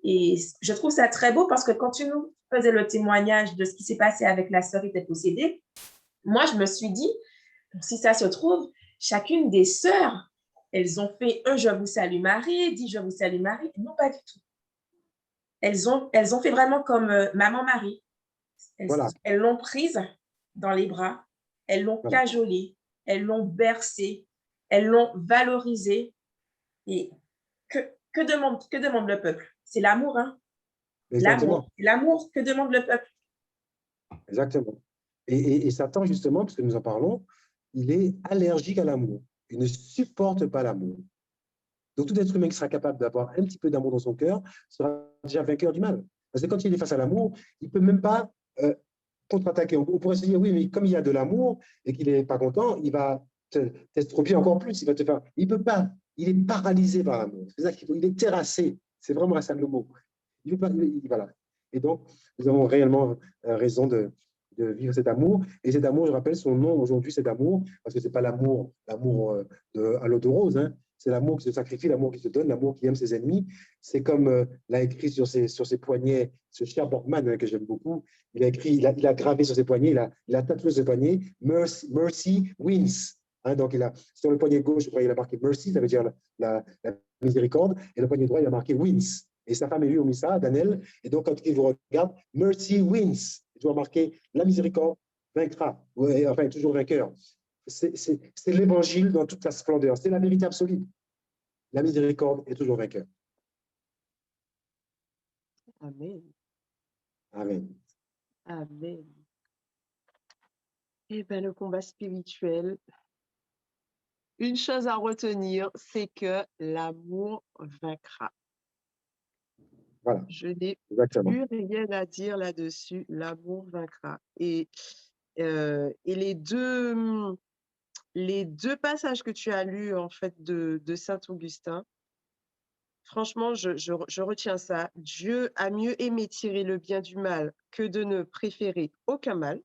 Et je trouve ça très beau parce que quand tu nous faisais le témoignage de ce qui s'est passé avec la sœur qui était possédée, moi, je me suis dit, si ça se trouve, chacune des sœurs, elles ont fait un « Je vous salue Marie », dit « Je vous salue Marie ». Non, pas du tout. Elles ont fait vraiment comme Maman Marie. Elles l'ont prise dans les bras, elles l'ont cajolée, elles l'ont bercée, elles l'ont valorisée. Et que demande le peuple? C'est l'amour, hein? L'amour. L'amour, que demande le peuple? Exactement. Et Satan, justement, puisque nous en parlons, il est allergique à l'amour. Il ne supporte pas l'amour. Donc, tout être humain qui sera capable d'avoir un petit peu d'amour dans son cœur sera déjà vainqueur du mal. Parce que quand il est face à l'amour, il ne peut même pas contre-attaquer. On pourrait se dire, oui, mais comme il y a de l'amour et qu'il n'est pas content, il va t'estropier encore plus. Il va te faire. Il ne peut pas. Il est paralysé par l'amour. C'est ça qu'il faut. Il est terrassé. C'est vraiment ça le mot. Il veut pas. Voilà. Et donc, nous avons réellement raison de vivre cet amour. Et cet amour, je rappelle, son nom aujourd'hui, c'est d'amour, parce que ce n'est pas l'amour à l'eau de rose. Hein. C'est l'amour qui se sacrifie, l'amour qui se donne, l'amour qui aime ses ennemis. C'est comme l'a écrit sur ses poignets, ce cher Borgman hein, que j'aime beaucoup. Il a écrit, il a gravé sur ses poignets, il a tatoué sur ses poignets, Mercy wins. Hein, donc, sur le poignet gauche, je crois, il a marqué Mercy, ça veut dire la miséricorde, et le poignet droit, il a marqué Wins. Et sa femme et lui ont mis ça, Daniel. Et donc, quand il vous regarde, Mercy wins. Il doit marquer la miséricorde vaincra. Ouais, enfin, toujours vainqueur. C'est l'évangile dans toute sa splendeur. C'est la vérité absolue. La miséricorde est toujours vainqueur. Amen. Amen. Amen. Eh bien, le combat spirituel, une chose à retenir, c'est que l'amour vaincra. Voilà. Je n'ai Exactement. plus rien à dire là-dessus. L'amour vaincra. Et les deux passages que tu as lus, en fait, de Saint-Augustin, franchement, je retiens ça. Dieu a mieux aimé tirer le bien du mal que de ne préférer aucun mal.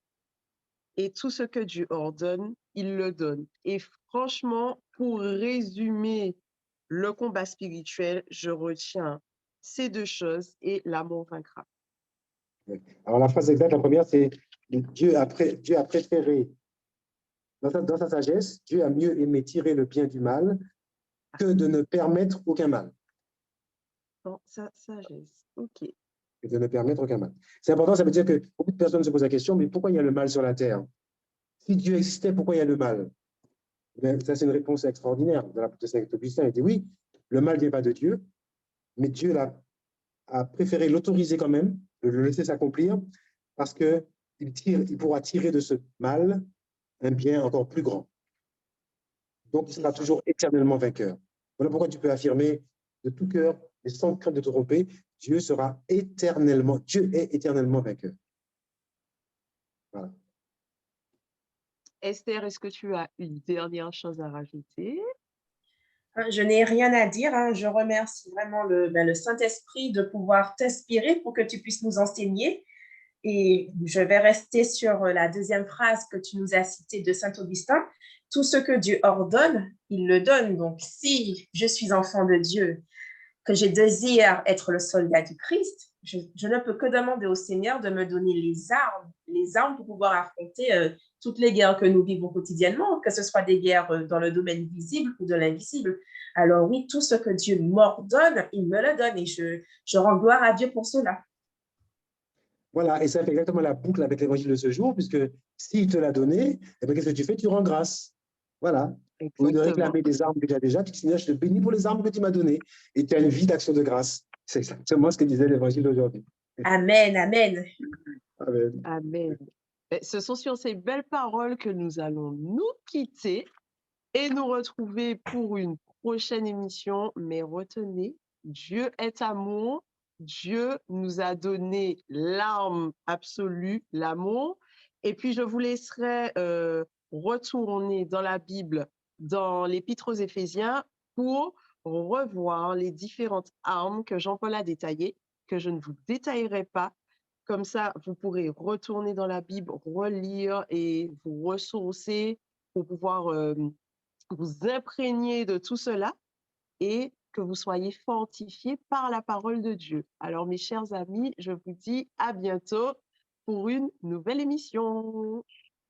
Et tout ce que Dieu ordonne, il le donne. Et franchement, pour résumer le combat spirituel, je retiens ces deux choses et l'amour vaincra. Alors, la phrase exacte, la première, c'est Dieu a préféré, dans sa sagesse, Dieu a mieux aimé tirer le bien du mal que de ne permettre aucun mal. Dans sa sagesse, ok. Et de ne permettre aucun mal. C'est important, ça veut dire que beaucoup de personnes se posent la question, mais pourquoi il y a le mal sur la terre? Si Dieu existait, pourquoi il y a le mal? Bien, ça, c'est une réponse extraordinaire de Saint-Augustin. Il dit oui, le mal ne vient pas de Dieu, mais Dieu a préféré l'autoriser quand même, de le laisser s'accomplir, parce qu'il pourra tirer de ce mal un bien encore plus grand. Donc, il sera toujours éternellement vainqueur. Voilà pourquoi tu peux affirmer de tout cœur et sans crainte de te tromper, Dieu est éternellement vainqueur. Voilà. Esther, est-ce que tu as une dernière chose à rajouter? Je n'ai rien à dire. Hein. Je remercie vraiment le Saint-Esprit de pouvoir t'inspirer pour que tu puisses nous enseigner. Et je vais rester sur la deuxième phrase que tu nous as citée de Saint-Augustin. Tout ce que Dieu ordonne, il le donne. Donc, si je suis enfant de Dieu, que je désire être le soldat du Christ, je ne peux que demander au Seigneur de me donner les armes, les armes pour pouvoir affronter toutes les guerres que nous vivons quotidiennement, que ce soit des guerres dans le domaine visible ou de l'invisible. Alors oui, tout ce que Dieu m'ordonne, il me le donne et je rends gloire à Dieu pour cela. Voilà, et ça fait exactement la boucle avec l'évangile de ce jour, puisque s'il te l'a donné, eh bien, qu'est-ce que tu fais? Tu rends grâce. Voilà. Au lieu de réclamer des armes que tu as déjà, tu te dis, je te bénis pour les armes que tu m'as données. Et tu as une vie d'action de grâce. C'est exactement ce que disait l'évangile d'aujourd'hui. Amen, amen. Amen. Amen. Ce sont sur ces belles paroles que nous allons nous quitter et nous retrouver pour une prochaine émission. Mais retenez, Dieu est amour. Dieu nous a donné l'arme absolue, l'amour. Et puis, je vous laisserai retourner dans la Bible, dans l'Épître aux Éphésiens, pour revoir les différentes armes que Jean-Paul a détaillées, que je ne vous détaillerai pas. Comme ça, vous pourrez retourner dans la Bible, relire et vous ressourcer pour pouvoir vous imprégner de tout cela et que vous soyez fortifiés par la parole de Dieu. Alors, mes chers amis, je vous dis à bientôt pour une nouvelle émission.